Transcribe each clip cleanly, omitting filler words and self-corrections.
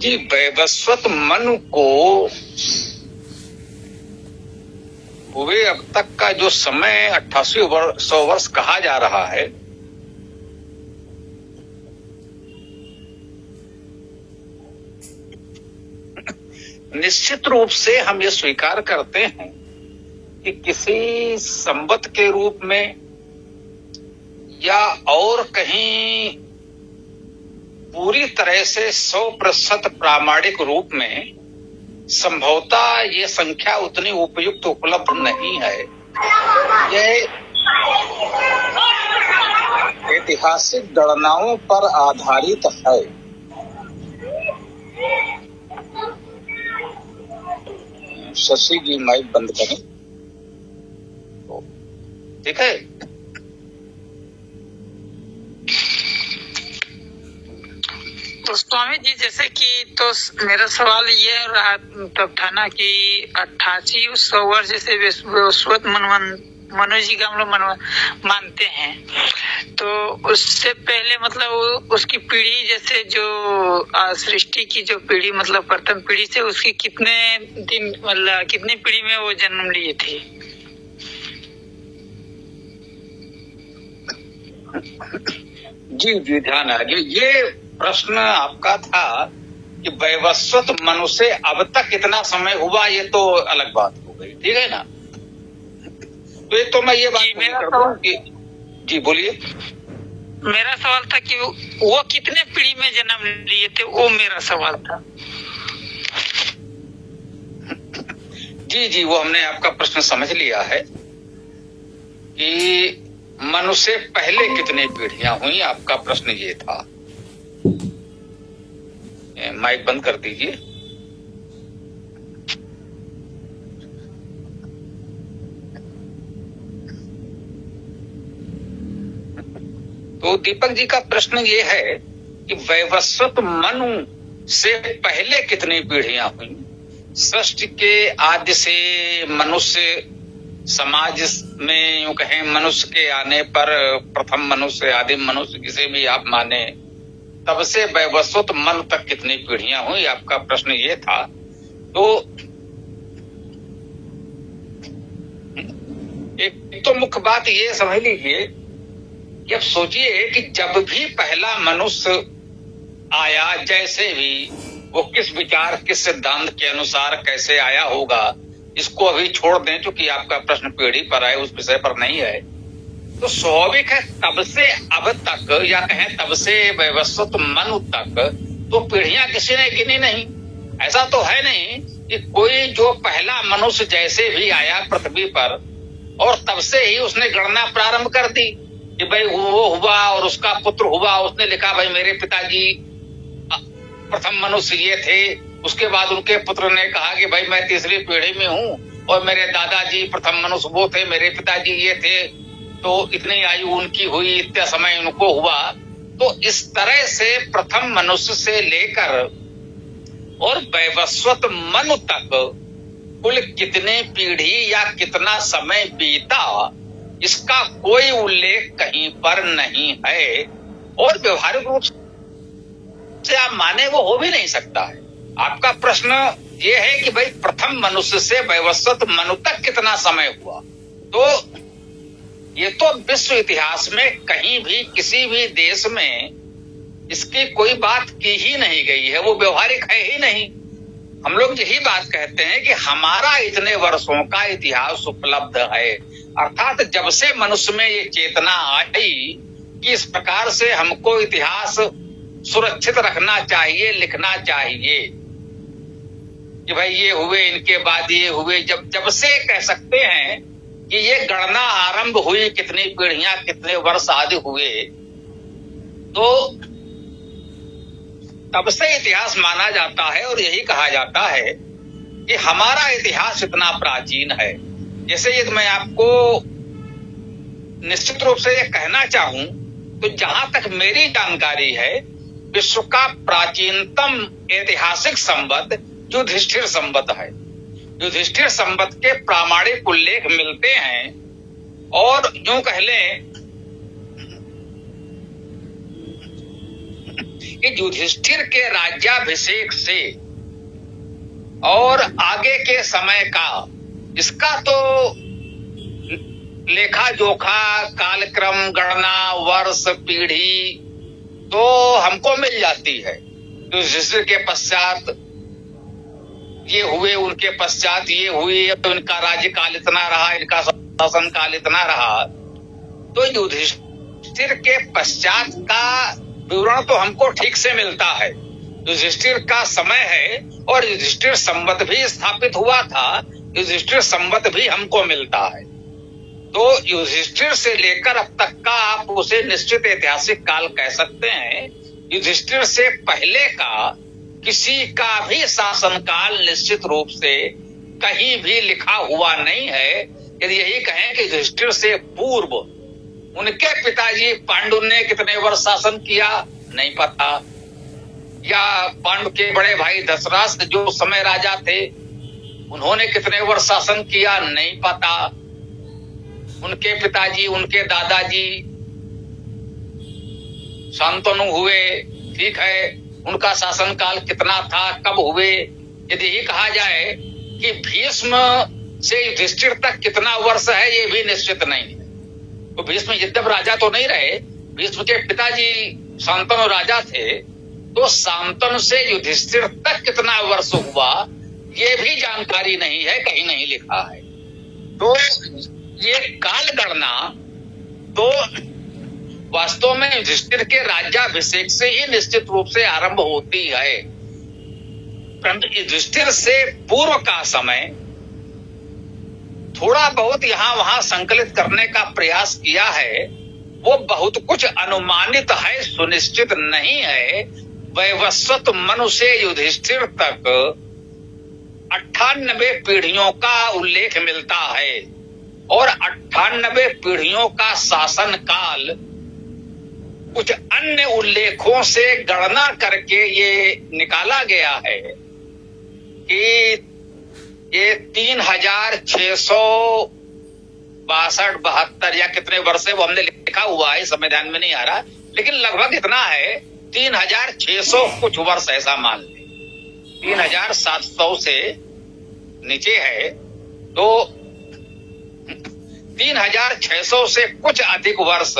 जी, वैवस्वत मनु को हुए अब तक का जो समय 8800 वर्ष कहा जा रहा है, निश्चित रूप से हम ये स्वीकार करते हैं कि किसी संवत के रूप में या और कहीं पूरी तरह से 100% प्रामाणिक रूप में संभवतः ये संख्या उतनी उपयुक्त उपलब्ध नहीं है। ये ऐतिहासिक गणनाओं पर आधारित है। शशि जी माइक बंद करें। ठीक है। तो स्वामी जी, जैसे कि तो मेरा सवाल ये रहा तब था ना कि 8800 वर्ष जैसे वैवस्वत मनु जी का हम लोग मानते हैं, तो उससे पहले मतलब उसकी पीढ़ी जैसे जो सृष्टि की जो पीढ़ी मतलब प्रथम पीढ़ी से उसकी कितने दिन मतलब कितनी पीढ़ी में वो जन्म लिए थे? जी जी, ध्यान है। ये प्रश्न आपका था कि वैवस्वत मनु से अब तक कितना समय हुआ, ये तो अलग बात हो गई, ठीक है ना। तो एक तो मैं ये बात करता हूँ कि जी बोलिए। मेरा सवाल था कि वो कितने पीढ़ी में जन्म लिए थे, वो मेरा सवाल था। जी जी, वो हमने आपका प्रश्न समझ लिया है कि मनु से पहले कितनी पीढ़ियां हुई, आपका प्रश्न ये था। माइक बंद कर दीजिए। तो दीपक जी का प्रश्न ये है कि वैवस्वत मनु से पहले कितनी पीढ़ियां हुई। सृष्टि के आदि से मनुष्य समाज में यूं कहें, मनुष्य के आने पर प्रथम मनुष्य, आदिम मनुष्य, जिसे भी आप माने, तब से वैवस्वत मनु तक कितनी पीढ़ियां हुई, आपका प्रश्न ये था। तो एक तो मुख्य बात ये समझ लीजिए कि अब सोचिए कि जब भी पहला मनुष्य आया, जैसे भी वो किस विचार किस सिद्धांत के अनुसार कैसे आया होगा, इसको अभी छोड़ दें क्योंकि आपका प्रश्न पीढ़ी पर है, उस विषय पर नहीं है। तो स्वाभाविक है तब से अब तक, या कहें तब से वैवस्वत मनु तक, तो पीढ़ियां किसी ने गिनी नहीं। ऐसा तो है नहीं कि कोई जो पहला मनुष्य जैसे भी आया पृथ्वी पर और तब से ही उसने गणना प्रारंभ कर दी कि भाई वो हुआ और उसका पुत्र हुआ, उसने लिखा भाई मेरे पिताजी प्रथम मनुष्य ये थे, उसके बाद उनके पुत्र ने कहा कि भाई मैं तीसरी पीढ़ी में हूँ और मेरे दादाजी प्रथम मनुष्य वो थे, मेरे पिताजी ये थे, तो इतनी आयु उनकी हुई, इतना समय उनको हुआ। तो इस तरह से प्रथम मनुष्य से लेकर और वैवस्वत मनु तक कुल कितने पीढ़ी या कितना समय बीता, इसका कोई उल्लेख कहीं पर नहीं है और व्यवहारिक रूप से आप माने वो हो भी नहीं सकता है। आपका प्रश्न ये है कि भाई प्रथम मनुष्य से वैवस्वत मनु तक कितना समय हुआ, तो ये तो विश्व इतिहास में कहीं भी किसी भी देश में इसकी कोई बात की ही नहीं गई है, वो व्यवहारिक है ही नहीं। हम लोग यही बात कहते हैं कि हमारा इतने वर्षों का इतिहास उपलब्ध है, अर्थात जब से मनुष्य में ये चेतना आई कि इस प्रकार से हमको इतिहास सुरक्षित रखना चाहिए, लिखना चाहिए कि भाई ये हुए, इनके बाद ये हुए, जब से कह सकते हैं कि ये गणना आरंभ हुई, कितनी पीढ़ियां कितने वर्ष आदि हुए, तो तब से इतिहास माना जाता है और यही कहा जाता है कि हमारा इतिहास इतना प्राचीन है। जैसे ये मैं आपको निश्चित रूप से ये कहना चाहूं तो जहां तक मेरी जानकारी है, विश्व का प्राचीनतम ऐतिहासिक संवत युधिष्ठिर संवत है। युधिष्ठिर संवत के प्रामाणिक उल्लेख मिलते हैं और यूं कह लें कि युधिष्ठिर के राज्याभिषेक से और आगे के समय का इसका तो लेखा जोखा, कालक्रम, गणना, वर्ष, पीढ़ी तो हमको मिल जाती है। युधिष्ठिर के पश्चात ये हुए, उनके पश्चात ये हुए, उनका राज्यकाल इतना रहा, इनका शासन काल इतना रहा। तो युधिष्ठिर के पश्चात का विवरण तो हमको ठीक से मिलता है। युधिष्ठिर का समय है और युधिष्ठिर संवत भी स्थापित हुआ था, युधिष्ठिर संवत भी हमको मिलता है। तो युधिष्ठिर से लेकर अब तक का आप उसे निश्चित ऐतिहासिक काल कह सकते हैं। युधिष्ठिर से पहले का किसी का भी शासनकाल निश्चित रूप से कहीं भी लिखा हुआ नहीं है। यदि यही कहें कि युधिष्ठिर से पूर्व उनके पिताजी पांडु ने कितने वर्ष शासन किया, नहीं पता, या पांडु के बड़े भाई दशरथ जो उस समय राजा थे उन्होंने कितने वर्ष शासन किया, नहीं पता। उनके पिताजी, उनके दादाजी शांतनु हुए, ठीक है, उनका शासनकाल कितना था, कब हुए। यदि ये कहा जाए कि भीष्म से युधिष्ठिर तक कितना वर्ष है, ये भी निश्चित नहीं है। तो भीष्म यद्यप राजा तो नहीं रहे, भीष्म के पिताजी शांतनु राजा थे, तो शांतनु से युधिष्ठिर तक कितना वर्ष हुआ ये भी जानकारी नहीं है, कहीं नहीं लिखा है। तो ये काल गणना तो वास्तव में युधिष्ठिर के राज्याभिषेक से ही निश्चित रूप से आरंभ होती है, परंतु युधिष्ठिर से पूर्व का समय थोड़ा बहुत यहाँ वहां संकलित करने का प्रयास किया है। वो बहुत कुछ अनुमानित है, सुनिश्चित नहीं है। वैवस्वत मनु से युधिष्ठिर तक 98 पीढ़ियों का उल्लेख मिलता है और 98 पीढ़ियों का शासन काल कुछ अन्य उल्लेखों से गणना करके ये निकाला गया है कि ये 3662-72 या कितने वर्ष है वो हमने लिखा हुआ है, समय ध्यान में नहीं आ रहा, लेकिन लगभग इतना है, 3600 कुछ वर्ष ऐसा मान लें, 3700 से नीचे है, तो 3600 से कुछ अधिक वर्ष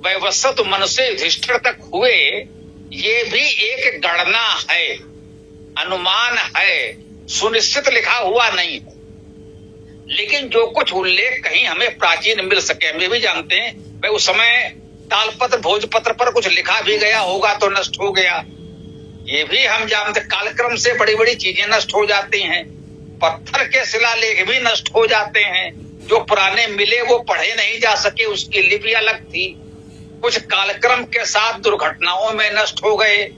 वैवस्वत मनु से युधिष्ठिर तक हुए। ये भी एक गणना है, अनुमान है, सुनिश्चित लिखा हुआ नहीं है। लेकिन जो कुछ उल्लेख कहीं हमें प्राचीन मिल सके, हम ये भी जानते हैं भाई उस समय तालपत्र भोजपत्र पर कुछ लिखा भी गया होगा तो नष्ट हो गया, ये भी हम जानते। कालक्रम से बड़ी बड़ी चीजें नष्ट हो जाती हैं, पत्थर के शिलालेख भी नष्ट हो जाते हैं, जो पुराने मिले वो पढ़े नहीं जा सके, उसकी लिपि अलग थी, कुछ कालक्रम के साथ दुर्घटनाओं में नष्ट हो गए,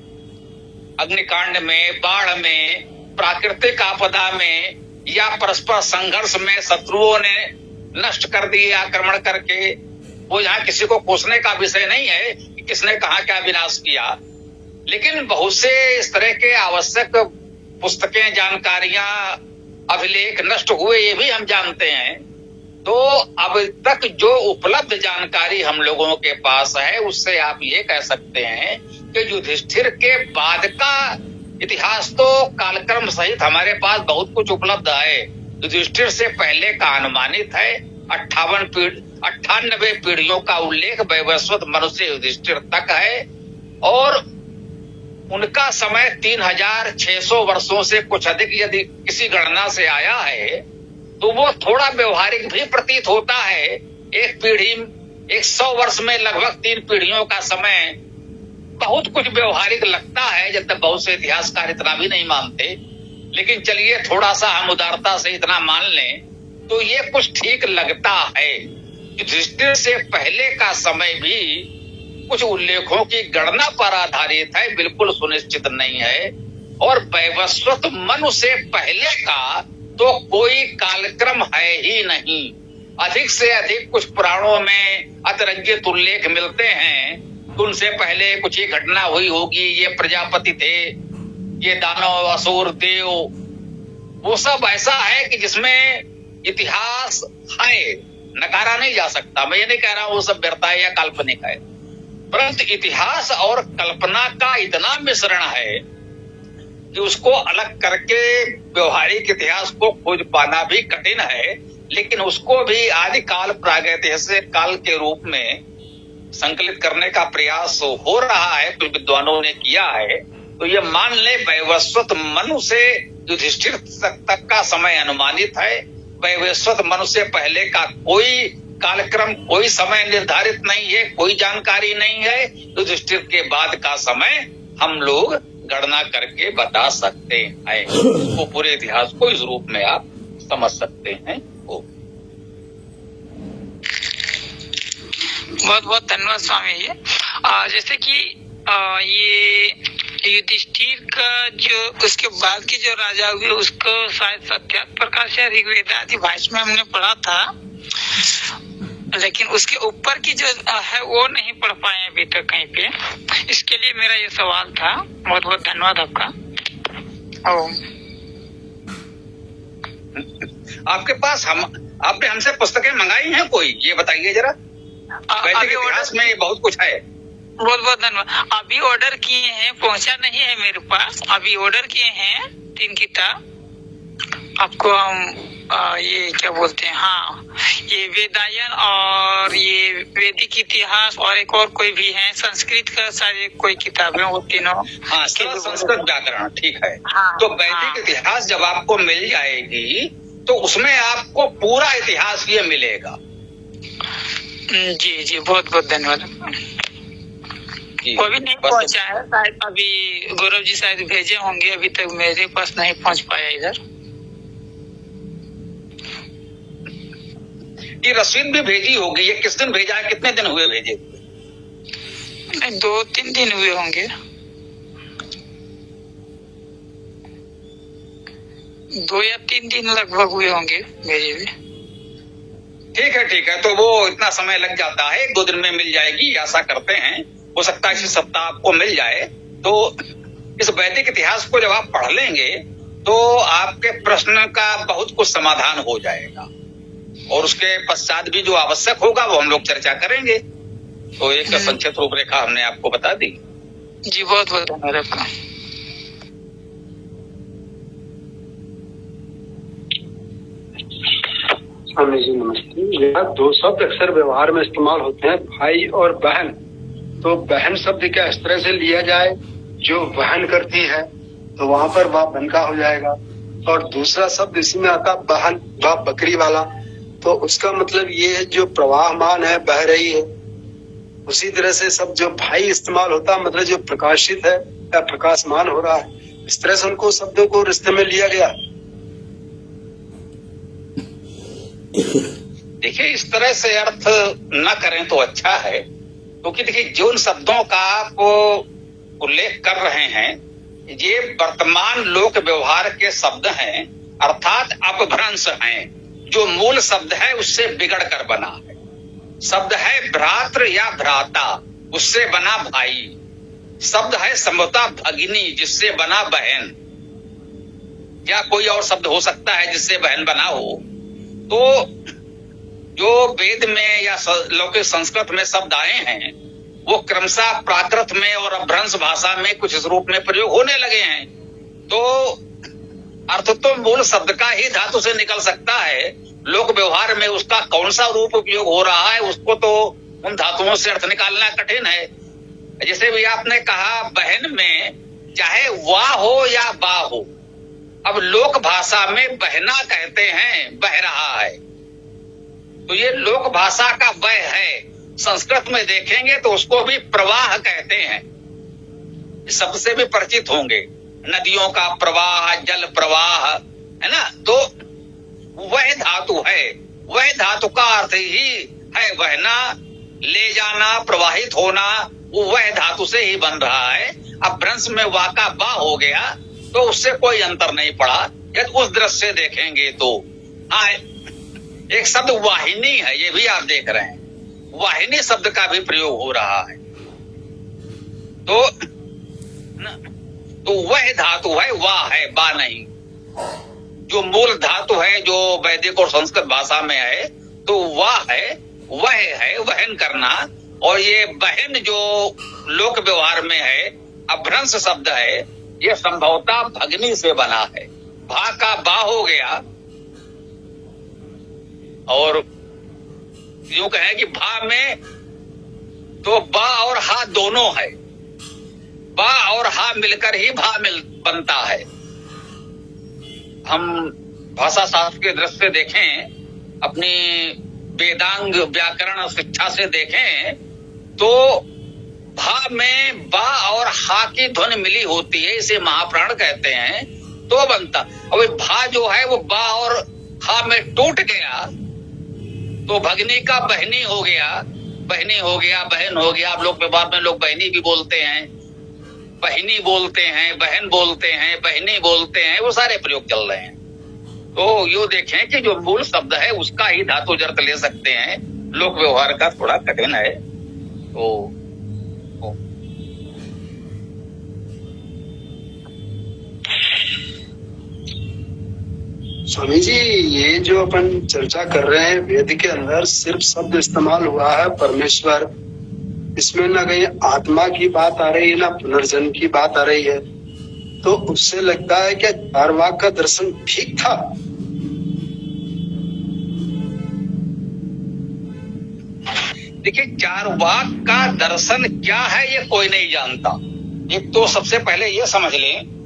अग्निकांड में, बाढ़ में, प्राकृतिक आपदा में या परस्पर संघर्ष में शत्रुओं ने नष्ट कर दिए आक्रमण करके। वो यहाँ किसी को कोसने का विषय नहीं है कि किसने कहाँ क्या विनाश किया, लेकिन बहुत से इस तरह के आवश्यक पुस्तकें, जानकारियां, अभिलेख नष्ट हुए, ये भी हम जानते हैं। तो अब तक जो उपलब्ध जानकारी हम लोगों के पास है उससे आप ये कह सकते हैं कि युधिष्ठिर के बाद का इतिहास तो कालक्रम सहित हमारे पास बहुत कुछ उपलब्ध है। युधिष्ठिर से पहले का अनुमानित है 98 पीढ़ियों का उल्लेख वैवस्वत मनु से युधिष्ठिर तक है और उनका समय 3600 वर्षों से कुछ अधिक यदि किसी गणना से आया है तो वो थोड़ा व्यवहारिक भी प्रतीत होता है। एक पीढ़ी 100 वर्ष में लगभग 3 पीढ़ियों का समय बहुत कुछ व्यवहारिक लगता है, जब तक बहुत से इतिहासकार इतना भी नहीं मानते। लेकिन चलिए थोड़ा सा हम उदारता से इतना मान लें तो ये कुछ ठीक लगता है। युधिष्ठिर से पहले का समय भी कुछ उल्लेखों की गणना पर आधारित है, बिल्कुल सुनिश्चित नहीं है। और वैवस्वत मनु से पहले का तो कोई कालक्रम है ही नहीं। अधिक से अधिक कुछ पुराणों में अतिरंजित उल्लेख मिलते हैं, उनसे पहले कुछ ही घटना हुई होगी, ये प्रजापति थे, ये दानव, असुर, देव, वो सब ऐसा है कि जिसमें इतिहास है, नकारा नहीं जा सकता। मैं ये नहीं कह रहा हूँ वो सब व्यर्थ है या काल्पनिक है, परंतु इतिहास और कल्पना का इतना मिश्रण है कि उसको अलग करके व्यवहारिक इतिहास को खोज पाना भी कठिन है, लेकिन उसको भी आदिकाल प्रागैतिहासिक काल के रूप में संकलित करने का प्रयास हो रहा है, कुछ विद्वानों ने किया है। तो ये मान ले वैवस्वत मनु से युधिष्ठिर तक का समय अनुमानित है। वैवस्वत मनु से पहले का कोई कालक्रम, कोई समय निर्धारित नहीं है, कोई जानकारी नहीं है। युधिष्ठिर के बाद का समय हम लोग गणना करके बता सकते हैं। तो पूरे इतिहास को इस रूप में आप समझ सकते हैं। बहुत बहुत धन्यवाद स्वामी जी। जैसे कि ये युधिष्ठिर का जो उसके बाद की जो राजा हुए उसको शायद सत्याग्रह प्रकाश या ऋग्वेद आदि भाष्य में हमने पढ़ा था, लेकिन उसके ऊपर की जो है वो नहीं पढ़ पाए अभी तक कहीं पे। इसके लिए मेरा ये सवाल था। बहुत बहुत धन्यवाद आपका। आपके पास आपने हमसे पुस्तकें मंगाई हैं कोई, ये बताइए जरा। वैदिक इतिहास में बहुत कुछ है। बहुत बहुत धन्यवाद। अभी ऑर्डर किए हैं, पहुंचा नहीं है मेरे पास। अभी ऑर्डर किए हैं 3 किताब। आपको हम ये क्या बोलते हैं, हाँ, ये वेदायन और ये वैदिक इतिहास और एक और कोई भी है संस्कृत का सारे कोई किताब है, वो तीनों। हाँ, संस्कृत व्याकरण, ठीक है। हाँ, तो वैदिक इतिहास जब आपको मिल जाएगी तो उसमें आपको पूरा इतिहास ये मिलेगा। जी जी, बहुत बहुत धन्यवाद। कोई भी नहीं पहुंचा है, शायद अभी गौरव जी शायद भेजे होंगे, अभी तक मेरे पास नहीं पहुंच पाया इधर। ये रसीद भी भेजी होगी, ये किस दिन भेजा है, कितने दिन हुए भेजे? 2-3 दिन हुए होंगे। 2 या 3 दिन लगभग हुए होंगे भेजे हुए। ठीक है। तो वो इतना समय लग जाता है, 1-2 दिन में मिल जाएगी, आशा करते हैं। हो सकता है इसी सप्ताह आपको मिल जाए। तो इस वैदिक इतिहास को जब आप पढ़ लेंगे तो आपके प्रश्न का बहुत कुछ समाधान हो जाएगा, और उसके पश्चात भी जो आवश्यक होगा वो हम लोग चर्चा करेंगे। तो एक संक्षिप्त रूपरेखा हमने आपको बता दी। जी, बहुत बहुत धन्यवाद आपका। स्वामी जी नमस्ते। यह 2 शब्द अक्सर व्यवहार में इस्तेमाल होते हैं, भाई और बहन। तो बहन शब्द क्या इस तरह से लिया जाए, जो वहन करती है, तो वहाँ पर वह बन का हो जाएगा। और दूसरा शब्द इसमें आता बहन, वह बकरी वाला, तो उसका मतलब ये है जो प्रवाहमान है, बह रही है। उसी तरह से सब जो भाई इस्तेमाल होता है, मतलब जो प्रकाशित है या प्रकाशमान हो रहा है। इस तरह से उनको शब्दों को रिश्ते में लिया गया। देखिए, इस तरह से अर्थ न करें तो अच्छा है, क्योंकि देखिए जिन शब्दों का आप उल्लेख कर रहे हैं ये वर्तमान लोक व्यवहार के शब्द हैं, अर्थात अपभ्रंश हैं। जो मूल शब्द है उससे बिगड़ कर बना है। शब्द है भ्रातृ या भ्राता, उससे बना भाई। शब्द है समता भगिनी, जिससे बना बहन। क्या कोई और शब्द हो सकता है जिससे बहन बना हो? तो जो वेद में या लौकिक संस्कृत में शब्द आए हैं वो क्रमशः प्राकृत में और अपभ्रंश भाषा में कुछ इस रूप में प्रयोग होने लगे हैं। तो अर्थ तो मूल शब्द का ही धातु से निकल सकता है। लोक व्यवहार में उसका कौन सा रूप उपयोग हो रहा है उसको तो उन धातुओं से अर्थ निकालना कठिन है। जैसे भी आपने कहा बहन में चाहे वाह हो या बा हो, अब लोक भाषा में बहना कहते हैं, बह रहा है, तो ये लोक भाषा का वह है। संस्कृत में देखेंगे तो उसको भी प्रवाह कहते हैं, सबसे भी परिचित होंगे। नदियों का प्रवाह, जल प्रवाह, है ना। तो वह धातु है, वह धातु का अर्थ ही है बहना, ले जाना, प्रवाहित होना, वो वह धातु से ही बन रहा है। अब भ्रंश में वा का बा हो गया तो उससे कोई अंतर नहीं पड़ा यदि उस दृष्टि से देखेंगे तो। हाँ, एक शब्द वाहिनी है, ये भी आप देख रहे हैं, वाहिनी शब्द का भी प्रयोग हो रहा है। तो वह धातु है, वाह है, बा नहीं। जो मूल धातु है जो वैदिक और संस्कृत भाषा में है, तो वाह है, वह है, वहन करना। और ये बहन जो लोक व्यवहार में है, अभ्रंश शब्द है, ये संभवतः भगनी से बना है। भा का बा हो गया, और यूं कहें कि भा में तो बा और हा दोनों है, बा और हा मिलकर ही भा बनता है। हम भाषा शास्त्र के दृष्टि से देखें, अपनी वेदांग व्याकरण शिक्षा से देखें, तो भा में बा और हा की ध्वनि मिली होती है, इसे महाप्राण कहते हैं, तो बनता। अब भा जो है वो बा और हा में टूट गया तो भगनी का बहनी हो गया, बहनी हो गया, बहन हो गया। अब लोग व्यवहार में लोग बहनी भी बोलते हैं, बहनी बोलते हैं, बहन बोलते हैं, बहनी बोलते हैं, वो सारे प्रयोग चल रहे हैं। तो यूं देखें कि जो मूल शब्द है उसका ही धातु अर्थ ले सकते हैं, लोक व्यवहार का थोड़ा कठिन है। तो स्वामी जी, ये जो अपन चर्चा कर रहे हैं, वेद के अंदर सिर्फ शब्द इस्तेमाल हुआ है परमेश्वर, इसमें ना कहीं आत्मा की बात आ रही है, ना पुनर्जन्म की बात आ रही है। तो उससे लगता है कि चारवाक का दर्शन ठीक था। देखिए, चारवाक का दर्शन क्या है ये कोई नहीं जानता। एक तो सबसे पहले ये समझ लें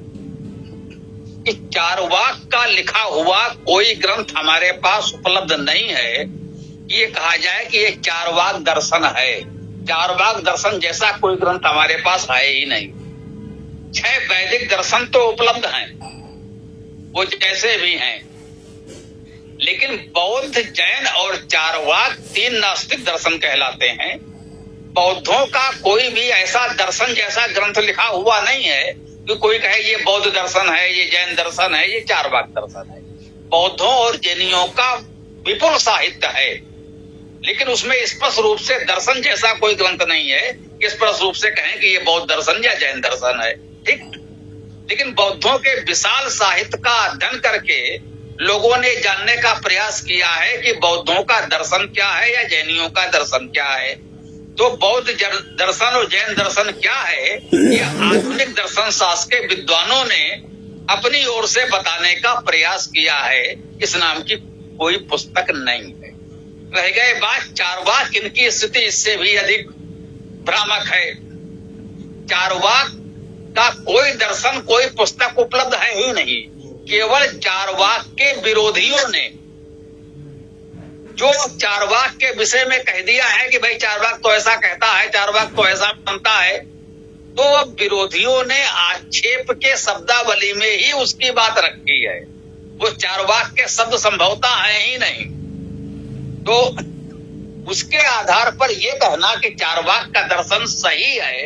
कि चारवाक का लिखा हुआ कोई ग्रंथ हमारे पास उपलब्ध नहीं है कि ये कहा जाए कि ये चारवाक दर्शन है। चारवाक दर्शन जैसा कोई ग्रंथ हमारे पास है ही नहीं। 6 वैदिक दर्शन तो उपलब्ध हैं, वो जैसे भी हैं, लेकिन बौद्ध, जैन और चारवाक 3 नास्तिक दर्शन कहलाते हैं। बौद्धों का कोई भी ऐसा दर्शन जैसा ग्रंथ लिखा हुआ नहीं है कि कोई कहे ये बौद्ध दर्शन है, ये जैन दर्शन है, ये चारवाक दर्शन है। बौद्धों और जैनियों का विपुल साहित्य है, लेकिन उसमें स्पष्ट रूप से दर्शन जैसा कोई ग्रंथ नहीं है कि स्पष्ट रूप से कहें कि ये बौद्ध दर्शन या जैन दर्शन है। ठीक, लेकिन बौद्धों के विशाल साहित्य का अध्ययन करके लोगों ने जानने का प्रयास किया है कि बौद्धों का दर्शन क्या है या जैनियों का दर्शन क्या है। तो बौद्ध दर्शन और जैन दर्शन क्या है, ये आधुनिक दर्शन शास्त्र के विद्वानों ने अपनी ओर से बताने का प्रयास किया है। इस नाम की कोई पुस्तक नहीं है। रह गए बात चारवाक, इनकी स्थिति इससे भी अधिक भ्रामक है। चारवाक का कोई दर्शन, कोई पुस्तक उपलब्ध है ही नहीं। केवल चारवाक के विरोधियों ने जो चारवाक के विषय में कह दिया है कि भाई चारवाक तो ऐसा कहता है, चारवाक तो ऐसा मानता है, तो अब विरोधियों ने आक्षेप के शब्दावली में ही उसकी बात रखी है। वो चारवाक के शब्द संभवतः है ही नहीं। तो उसके आधार पर यह कहना कि चारवाक का दर्शन सही है,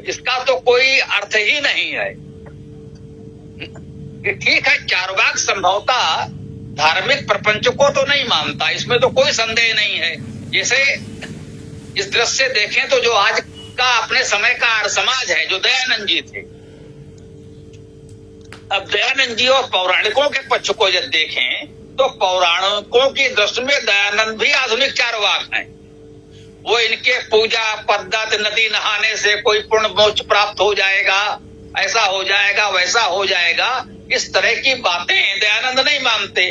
इसका तो कोई अर्थ ही नहीं है। ठीक है, चारवाक संभवतः धार्मिक प्रपंच को तो नहीं मानता, इसमें तो कोई संदेह नहीं है। जैसे इस दृश्य से देखें तो जो आज का अपने समय का आर्य समाज है, जो दयानंद जी थे, अब दयानंद जी और पौराणिकों के पक्ष को जब देखें तो पौराणिकों की दृष्टि में दयानंद भी आधुनिक चारवाक हैं। वो इनके पूजा पद्धत, नदी नहाने से कोई पुण्य मोक्ष प्राप्त हो जाएगा, ऐसा हो जाएगा, वैसा हो जाएगा, इस तरह की बातें दयानंद नहीं मानते।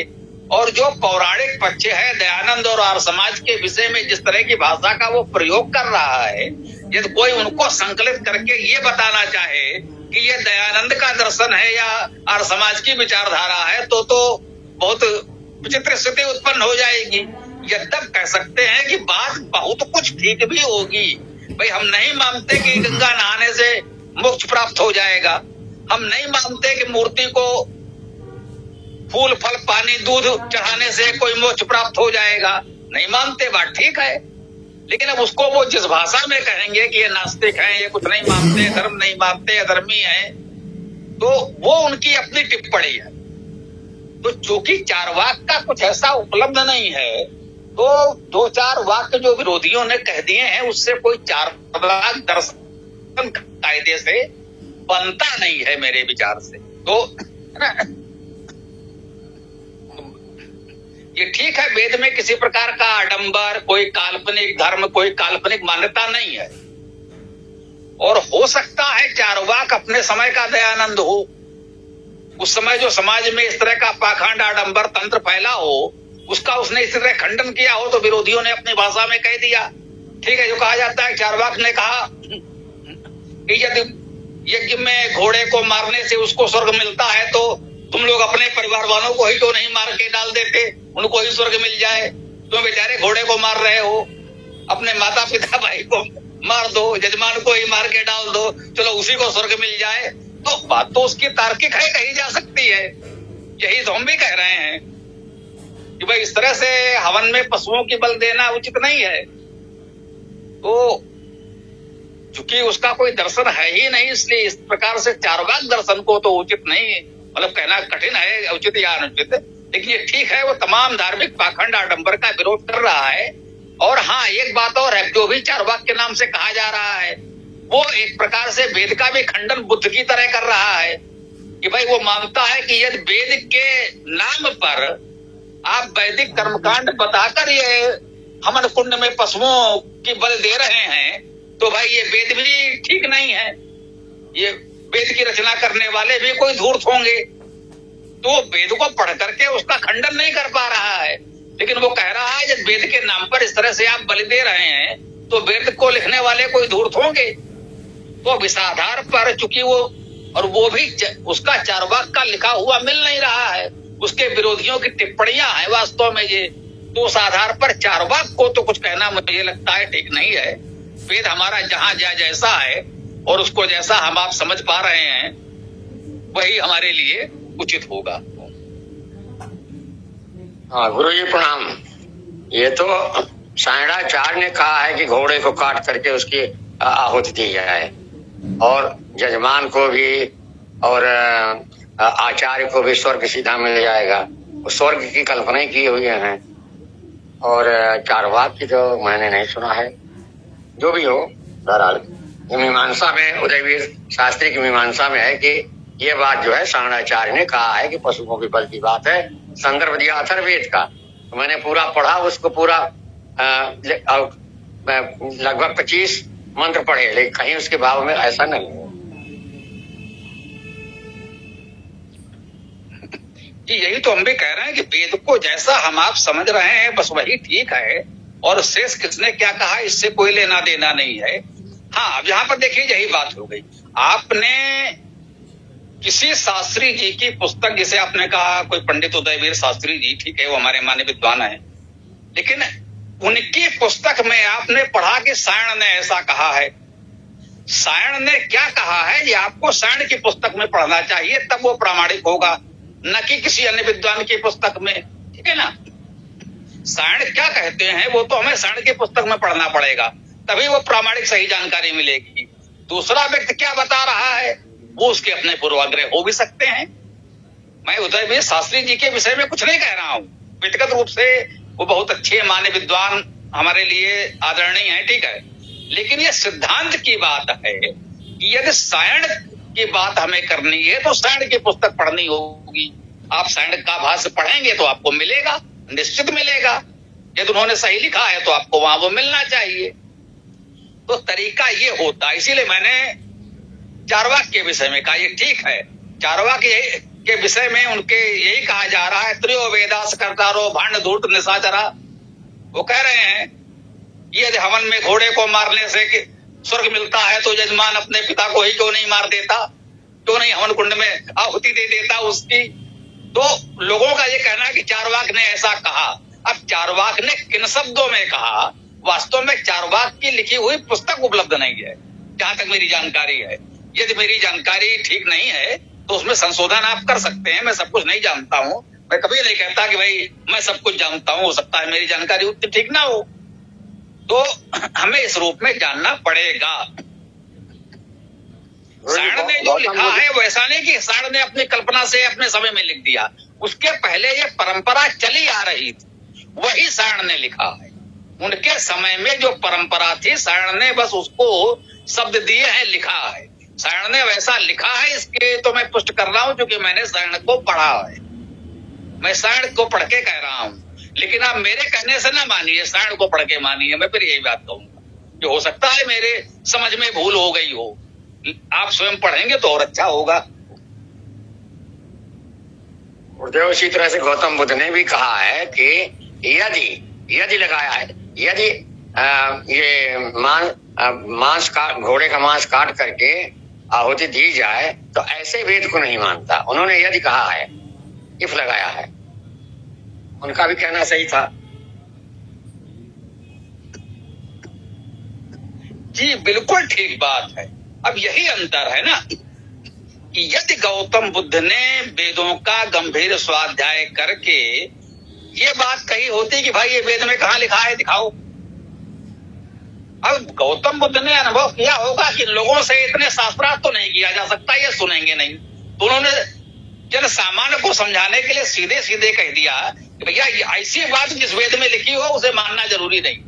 और जो पौराणिक पक्ष है दयानंद और आर्य समाज के विषय में जिस तरह की भाषा का वो प्रयोग कर रहा है, यदि कोई उनको संकलित करके ये बताना चाहे कि ये दयानंद का दर्शन है या आर्य समाज की विचारधारा है, तो बहुत विचित्र स्थिति उत्पन्न हो जाएगी। यद्यप कह सकते हैं कि बात बहुत कुछ ठीक भी होगी। भाई, हम नहीं मानते कि गंगा नहाने से मोक्ष प्राप्त हो जाएगा, हम नहीं मानते कि मूर्ति को फूल फल पानी दूध चढ़ाने से कोई मोक्ष प्राप्त हो जाएगा, नहीं मानते, बात ठीक है। लेकिन अब उसको वो जिस भाषा में कहेंगे कि ये नास्तिक हैं, ये कुछ नहीं मानते, धर्म नहीं मानते, अधर्मी हैं, तो वो उनकी अपनी टिप्पणी है। तो चूंकि चारवाक का कुछ ऐसा उपलब्ध नहीं है, तो 2-4 वाक्य जो विरोधियों ने कह दिए हैं उससे कोई चारवाक दर्शन कायदे से बनता नहीं है मेरे विचार से। तो ये ठीक है, वेद में किसी प्रकार का आडंबर, कोई काल्पनिक धर्म, कोई काल्पनिक मान्यता नहीं है। और हो सकता है चार्वाक अपने समय का दयानंद हो, उस समय जो समाज में इस तरह का पाखंड आडंबर तंत्र फैला हो, उसका उसने इस तरह खंडन किया हो, तो विरोधियों ने अपनी भाषा में कह दिया। ठीक है, जो कहा जाता है चार्वाक ने कहा कि यदि यज्ञ में घोड़े को मारने से उसको स्वर्ग मिलता है, तो तुम लोग अपने परिवार वालों को ही तो नहीं मार के डाल देते, उनको ही स्वर्ग मिल जाए। तुम बेचारे घोड़े को मार रहे हो, अपने माता पिता भाई को मार दो, यजमान को ही मार के डाल दो, चलो उसी को स्वर्ग मिल जाए। तो बात तो उसकी तार्किक है, कही जा सकती है। यही तो हम भी कह रहे हैं कि भाई इस तरह से हवन में पशुओं की बल देना उचित नहीं है। तो चूंकि उसका कोई दर्शन है ही नहीं, इसलिए इस प्रकार से चार्वाक दर्शन को तो उचित नहीं, मतलब कहना कठिन है उचित या अनुचित। लेकिन ये ठीक है, वो तमाम धार्मिक पाखंड आडंबर का विरोध कर रहा है। और हाँ, एक बात और है, जो भी चार्वाक के नाम से कहा जा रहा है, वो एक प्रकार से वेद का भी खंडन बुद्ध की तरह कर रहा है कि भाई वो मानता है कि यदि वेद के नाम पर आप वैदिक कर्मकांड बताकर ये हवन कुंड में पशुओं की बल दे रहे हैं, तो भाई ये वेद भी ठीक नहीं है। ये वेद की रचना करने वाले भी कोई धूर्त होंगे, तो वेद को पढ़ करके उसका खंडन नहीं कर पा रहा है। लेकिन वो कह रहा है जब वेद के नाम पर इस तरह से आप बलि दे रहे हैं, तो वेद को लिखने वाले कोई धूर्त होंगे। तो अब इस आधार पर चूंकि वो भी उसका चार्वाक का लिखा हुआ मिल नहीं रहा है, उसके विरोधियों की टिप्पणियां हैं वास्तव में ये, तो उस आधार पर चार्वाक को तो कुछ कहना मुझे लगता है ठीक नहीं है। वेद हमारा जहां जैसा है और उसको जैसा हम आप समझ पा रहे हैं, वही हमारे लिए उचित होगा। हाँ गुरु जी प्रणाम। ये तो सायणाचार्य ने कहा है कि घोड़े को काट करके उसकी आहुति दी जाए, और जजमान को भी और आचार्य को भी स्वर्ग सीधा मिल जाएगा। स्वर्ग की कल्पना की हुई है, और चार्वाक की तो मैंने नहीं सुना है। जो भी हो, बहरहाल मीमांसा में, उदयवीर शास्त्री की मीमांसा में है कि ये बात जो है सायणाचार्य ने कहा है कि पशुओं की बल की बात है। संदर्भ दिया अथर्ववेद का, तो मैंने पूरा पढ़ा, उसको पूरा लगभग 25 मंत्र पढ़े, लेकिन कहीं उसके भाव में ऐसा नहीं है। यही तो हम भी कह रहे हैं कि वेद को जैसा हम आप समझ रहे हैं बस वही ठीक है, और शेष किसने क्या कहा इससे कोई लेना देना नहीं है। हाँ, अब यहाँ पर देखिए यही बात हो गई। आपने किसी शास्त्री जी की पुस्तक, जिसे आपने कहा कोई पंडित उदयवीर शास्त्री जी, ठीक है, वो हमारे मान्य विद्वान है, लेकिन उनकी पुस्तक में आपने पढ़ा कि सायण ने ऐसा कहा है। सायण ने क्या कहा है ये आपको सायण की पुस्तक में पढ़ना चाहिए, तब वो प्रामाणिक होगा, न कि किसी अन्य विद्वान की पुस्तक में। ठीक है ना? सायण क्या कहते हैं वो तो हमें सायण की पुस्तक में पढ़ना पड़ेगा, तभी वो प्रामाणिक सही जानकारी मिलेगी। दूसरा व्यक्ति क्या बता रहा है वो उसके अपने पूर्वाग्रह हो भी सकते हैं। मैं उदयवीर शास्त्री जी के विषय में कुछ नहीं कह रहा हूँ, व्यक्तिगत रूप से वो बहुत अच्छे मान्य विद्वान हमारे लिए आदरणीय है, ठीक है, लेकिन ये सिद्धांत की बात है कि यदि सायण की बात हमें करनी है तो सायण की पुस्तक पढ़नी होगी। आप सायण का भाष्य पढ़ेंगे तो आपको मिलेगा, निश्चित मिलेगा। यदि उन्होंने सही लिखा है तो आपको वहां वो मिलना चाहिए। तो तरीका ये होता, इसीलिए मैंने चार्वाक के विषय में कहा ये ठीक है। चार्वाक के विषय में उनके यही कहा जा रहा है, त्रयो वेदास कर्तारो भांड धूर्त निशाचरा। वो कह रहे हैं यदि हवन में घोड़े को मारने से स्वर्ग मिलता है तो यजमान अपने पिता को ही क्यों नहीं मार देता, क्यों नहीं हवन कुंड में आहुति दे देता उसकी। तो लोगों का ये कहना है कि चार्वाक ने ऐसा कहा। अब चार्वाक ने किन शब्दों में कहा, वास्तव में चार्वाक की लिखी हुई पुस्तक उपलब्ध नहीं है जहां तक मेरी जानकारी है। यदि मेरी जानकारी ठीक नहीं है तो उसमें संशोधन आप कर सकते हैं। मैं सब कुछ नहीं जानता हूँ, मैं कभी नहीं कहता कि भाई मैं सब कुछ जानता हूँ, हो सकता है मेरी जानकारी उतनी ठीक ना हो, तो हमें इस रूप में जानना पड़ेगा। सायण ने जो लिखा है वैसा नहीं कि सायण ने अपनी कल्पना से अपने समय में लिख दिया, उसके पहले ये परंपरा चली आ रही थी, वही सायण ने लिखा है। उनके समय में जो परंपरा थी सायण ने बस उसको शब्द दिए हैं, लिखा है। सायण ने वैसा लिखा है, इसके तो मैं पुष्ट कर रहा हूं क्योंकि मैंने सायण को पढ़ा है। मैं सायण को पढ़ के कह रहा हूं लेकिन आप मेरे कहने से ना मानिए, साइंड को पढ़ के मानिए। मैं फिर यही बात कहूंगा कि हो सकता है मेरे समझ में भूल हो गई हो, आप स्वयं पढ़ेंगे तो और अच्छा होगा। गुरुदेव, उसी तरह से गौतम बुद्ध ने भी कहा है कि यदि लगाया है, यदि ये मांस काट, घोड़े का मांस काट करके आहुति दी जाए तो ऐसे वेद को नहीं मानता। उन्होंने यदि कहा है, इफ लगाया है, उनका भी कहना सही था। जी बिल्कुल ठीक बात है। अब यही अंतर है ना कि यदि गौतम बुद्ध ने वेदों का गंभीर स्वाध्याय करके ये बात कही होती कि भाई ये वेद में कहाँ लिखा है दिखाओ। अब गौतम बुद्ध ने अनुभव किया होगा कि लोगों से इतने शास्त्रार्थ तो नहीं किया जा सकता, ये सुनेंगे नहीं, तो उन्होंने जन सामान्य को समझाने के लिए सीधे सीधे कह दिया कि भैया ऐसी बात जिस वेद में लिखी हो उसे मानना जरूरी नहीं,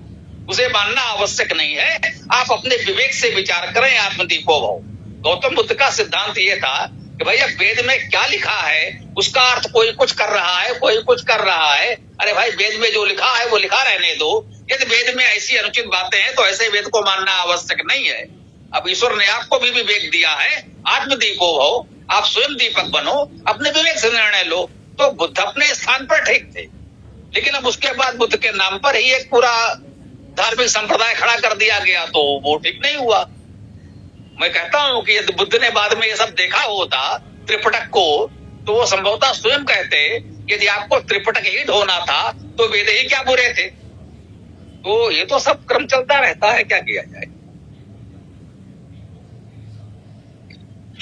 उसे मानना आवश्यक नहीं है, आप अपने विवेक से विचार करें, आत्मदीपो भव। गौतम बुद्ध का सिद्धांत ये था कि भैया वेद में क्या लिखा है उसका अर्थ कोई कुछ कर रहा है, कोई कुछ कर रहा है, अरे भाई वेद में जो लिखा है वो लिखा रहने दो। यदि वेद में ऐसी अनुचित बातें हैं तो ऐसे वेद को मानना आवश्यक नहीं है। अब ईश्वर ने आपको भी विवेक दिया है, आत्मदीपो भव, आप स्वयं दीपक बनो, अपने विवेक से निर्णय लो। तो बुद्ध अपने स्थान पर ठीक थे, लेकिन अब उसके बाद बुद्ध के नाम पर ही एक पूरा धार्मिक संप्रदाय खड़ा कर दिया गया, तो वो ठीक नहीं हुआ। मैं कहता हूं कि यदि बुद्ध ने बाद में ये सब देखा होता त्रिपिटक को, तो वो संभवतः स्वयं कहते यदि आपको त्रिपिटक ही ढोना था तो वेद ही क्या बुरे थे। तो ये तो सब क्रम चलता रहता है, क्या किया जाए।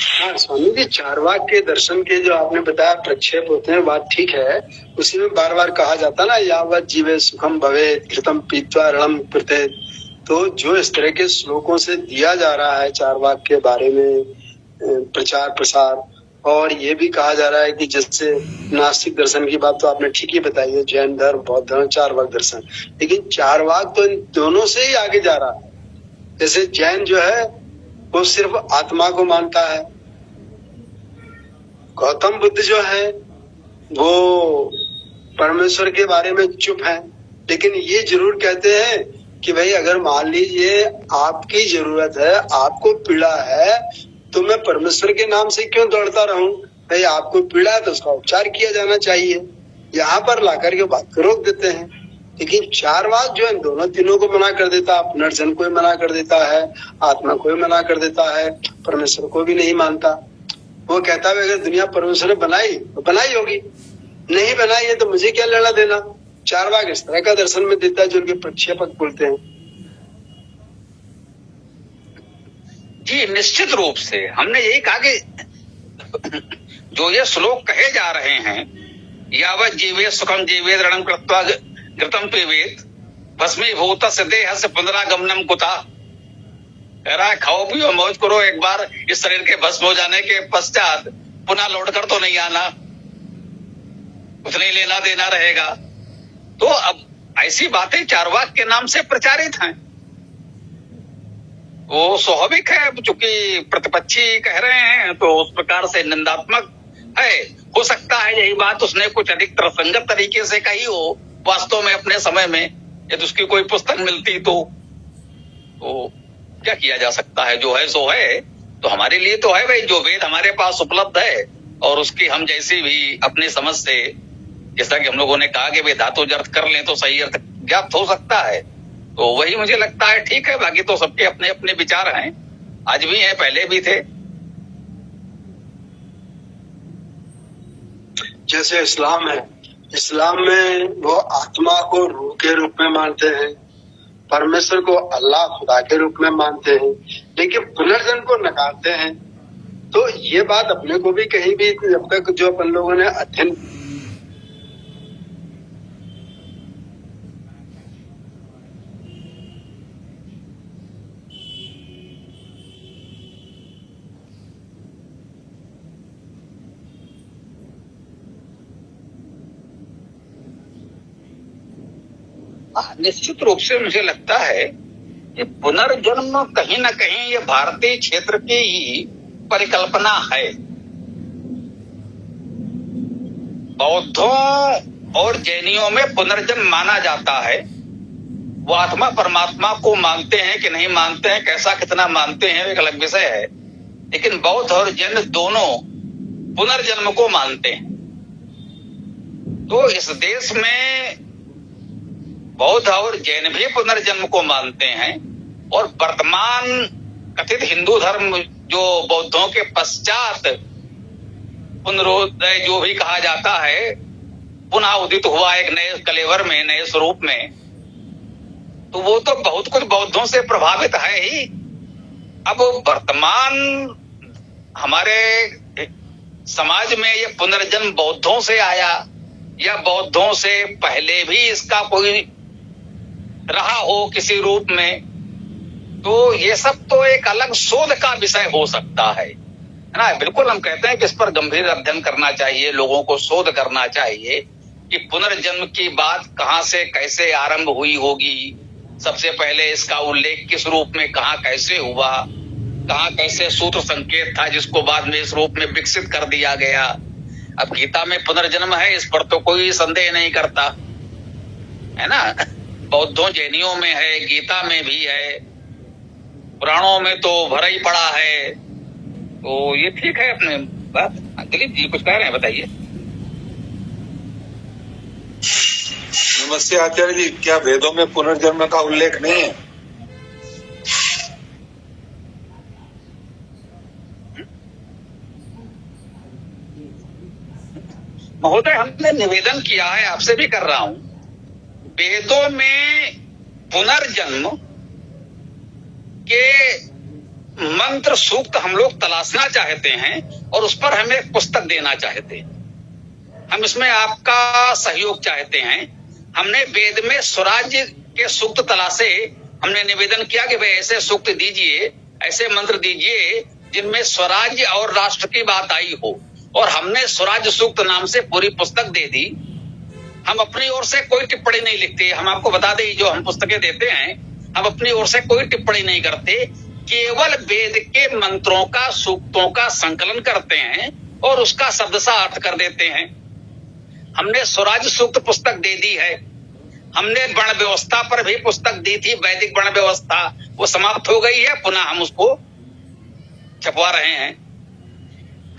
हाँ स्वामी जी, चारवाक के दर्शन के जो आपने बताया प्रक्षेप होते हैं, बात ठीक है। उसी में बार बार कहा जाता ना, यावत जीवे सुखम भवेत घृतम पीत्वा रणम प्रत्येत। तो जो इस तरह के श्लोकों से दिया जा रहा है चारवाक के बारे में प्रचार प्रसार, और ये भी कहा जा रहा है कि जैसे नास्तिक दर्शन की बात तो आपने ठीक ही बताई है, जैन धर्म बौद्ध धर्म चारवाक दर्शन, लेकिन चारवाक तो इन दोनों से ही आगे जा रहा है। जैसे जैन जो है वो सिर्फ आत्मा को मानता है, गौतम बुद्ध जो है वो परमेश्वर के बारे में चुप है, लेकिन ये जरूर कहते हैं कि भाई अगर मान लीजिए आपकी जरूरत है, आपको पीड़ा है, तो मैं परमेश्वर के नाम से क्यों दौड़ता रहूं। भाई आपको पीड़ा है तो उसका उपचार किया जाना चाहिए, यहाँ पर लाकर के बात को रोक देते हैं। लेकिन चारवाक जो है दोनों तीनों को मना कर देता है, पुनर्जन्म को भी मना कर देता है, आत्मा को भी मना कर देता है, परमेश्वर को भी नहीं मानता। वो कहता है अगर दुनिया परमेश्वर ने बनाई तो बनाई होगी, नहीं बनाई है तो मुझे क्या लेना देना। चारवाक इस तरह का दर्शन में देता है जो उनके प्रक्षेपक बोलते हैं। जी निश्चित रूप से हमने यही कहा कि जो ये श्लोक कहे जा रहे हैं, यावत जीवे सुखम जीवे रणम कृत्वा घृतम पीवेत भस्मीभूत देह से पुनरागमनम कुता। कह रहा है खाओ पियो मौज करो, एक बार इस शरीर के भस्म हो जाने के पश्चात पुनः लौटकर तो नहीं आना, कुछ नहीं लेना देना रहेगा। तो अब ऐसी बातें चारवाक के नाम से प्रचारित हैं, वो स्वाभाविक है, चूंकि प्रतिपक्षी कह रहे हैं तो उस प्रकार से निंदात्मक है। हो सकता है यही बात उसने कुछ अधिक तर्कसंगत तरीके से कही हो वास्तव में अपने समय में, यदि उसकी कोई पुस्तक मिलती तो क्या किया जा सकता है, जो है सो है। तो हमारे लिए तो है भाई, जो वेद हमारे पास उपलब्ध है और उसकी हम जैसी भी अपनी समझ से, जैसा कि हम लोगों ने कहा कि वे धातु अर्थ कर लें तो सही अर्थ ज्ञात हो सकता है, तो वही मुझे लगता है ठीक है। बाकी तो सबके अपने अपने विचार हैं, आज भी हैं, पहले भी थे। जैसे इस्लाम है, इस्लाम में वो आत्मा को रूह के रूप में मानते हैं, परमेश्वर को अल्लाह खुदा के रूप में मानते हैं, लेकिन पुनर्जन्म को नकारते हैं। तो ये बात अपने को भी कहीं भी जब तक जो अपन लोगों ने अध्ययन निश्चित रूप से मुझे लगता है कि पुनर्जन्म कहीं न कहीं ये भारतीय क्षेत्र की ही परिकल्पना है। बौद्धों और जैनियों में पुनर्जन्म माना जाता है। वो आत्मा परमात्मा को मानते हैं कि नहीं मानते हैं, कैसा कितना मानते हैं, एक अलग विषय है। लेकिन बौद्ध और जैन दोनों पुनर्जन्म को मानते हैं। तो इस देश में बौद्ध और जैन भी पुनर्जन्म को मानते हैं। और वर्तमान कथित हिंदू धर्म जो बौद्धों के पश्चात पुनरोदय जो भी कहा जाता है, पुनः उदित हुआ एक नए कलेवर में, नए स्वरूप में, तो वो तो बहुत कुछ बौद्धों से प्रभावित है ही। अब वर्तमान हमारे समाज में ये पुनर्जन्म बौद्धों से आया या बौद्धों से पहले भी इसका कोई रहा हो किसी रूप में, तो ये सब तो एक अलग शोध का विषय हो सकता है ना। बिल्कुल हम कहते हैं कि इस पर गंभीर अध्ययन करना चाहिए, लोगों को शोध करना चाहिए कि पुनर्जन्म की बात कहां से कैसे आरंभ हुई होगी, सबसे पहले इसका उल्लेख किस रूप में कहां कैसे हुआ, कहां कैसे सूत्र संकेत था जिसको बाद में इस रूप में विकसित कर दिया गया। अब गीता में पुनर्जन्म है, इस पर तो कोई संदेह नहीं करता है ना। बौद्धों जैनियों में है, गीता में भी है, पुराणों में तो भरा ही पड़ा है। तो ये ठीक है अपने बात। दिलीप जी कुछ कह रहे हैं, बताइए। नमस्ते आचार्य जी, क्या वेदों में पुनर्जन्म का उल्लेख नहीं है? महोदय, हमने निवेदन किया है, आपसे भी कर रहा हूं, वेदों में पुनर्जन्म के मंत्र सूक्त हम लोग तलाशना चाहते हैं और उस पर हमें एक पुस्तक देना चाहते हैं। हम इसमें आपका सहयोग चाहते हैं। हमने वेद में स्वराज्य के सूक्त तलाशे, हमने निवेदन किया कि भाई ऐसे सूक्त दीजिए, ऐसे मंत्र दीजिए जिनमें स्वराज्य और राष्ट्र की बात आई हो। और हमने स्वराज्य सूक्त नाम से पूरी पुस्तक दे दी। हम अपनी ओर से कोई टिप्पणी नहीं लिखते। हम आपको बता दें, जो हम पुस्तकें देते हैं, हम अपनी ओर से कोई टिप्पणी नहीं करते, केवल वेद के मंत्रों का, सूक्तों का संकलन करते हैं और उसका शब्दशः अर्थ कर देते हैं। हमने स्वराज्य सूक्त पुस्तक दे दी है। हमने वर्ण व्यवस्था पर भी पुस्तक दी थी, वैदिक वर्ण व्यवस्था, वो समाप्त हो गई है, पुनः हम उसको छपवा रहे हैं।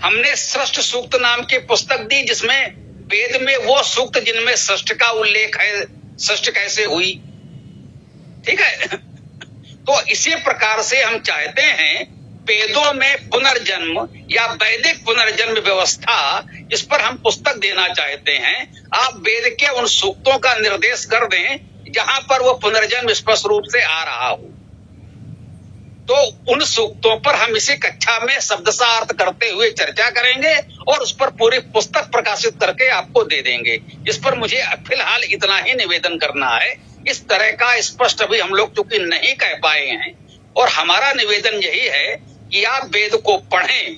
हमने सृष्ट सूक्त नाम की पुस्तक दी, जिसमें वेद में वो सूक्त जिनमें सृष्ट का उल्लेख है, सृष्ट कैसे हुई, ठीक है। तो इसी प्रकार से हम चाहते हैं वेदों में पुनर्जन्म या वैदिक पुनर्जन्म व्यवस्था, इस पर हम पुस्तक देना चाहते हैं। आप वेद के उन सूक्तों का निर्देश कर दें जहां पर वो पुनर्जन्म स्पष्ट रूप से आ रहा हो। तो उन सूक्तों पर हम इसी कक्षा में शब्दशः अर्थ करते हुए चर्चा करेंगे और उस पर पूरी पुस्तक प्रकाशित करके आपको दे देंगे। इस पर मुझे फिलहाल इतना ही निवेदन करना है। इस तरह का स्पष्ट अभी हम लोग चूंकि नहीं कह पाए हैं, और हमारा निवेदन यही है कि आप वेद को पढ़ें,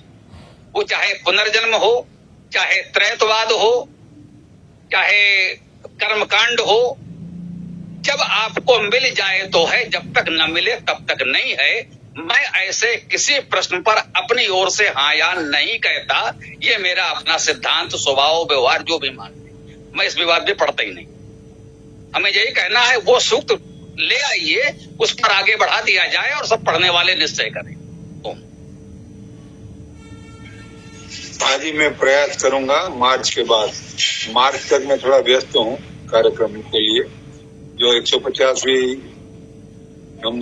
वो चाहे पुनर्जन्म हो, चाहे त्रैतवाद हो, चाहे कर्मकांड हो, जब आपको मिल जाए तो है, जब तक न मिले तब तक नहीं है। मैं ऐसे किसी प्रश्न पर अपनी ओर से हाँ या नहीं कहता। ये मेरा अपना सिद्धांत, स्वभाव, व्यवहार जो भी मानते, मैं इस विवाद में पढ़ता ही नहीं। हमें यही कहना है, वो सूक्त ले आइए, उस पर आगे बढ़ा दिया जाए और सब पढ़ने वाले निश्चय करें। आज ही मैं प्रयास करूंगा। मार्च के बाद, मार्च तक मैं थोड़ा व्यस्त हूँ कार्यक्रम के लिए। जो 150वीं हम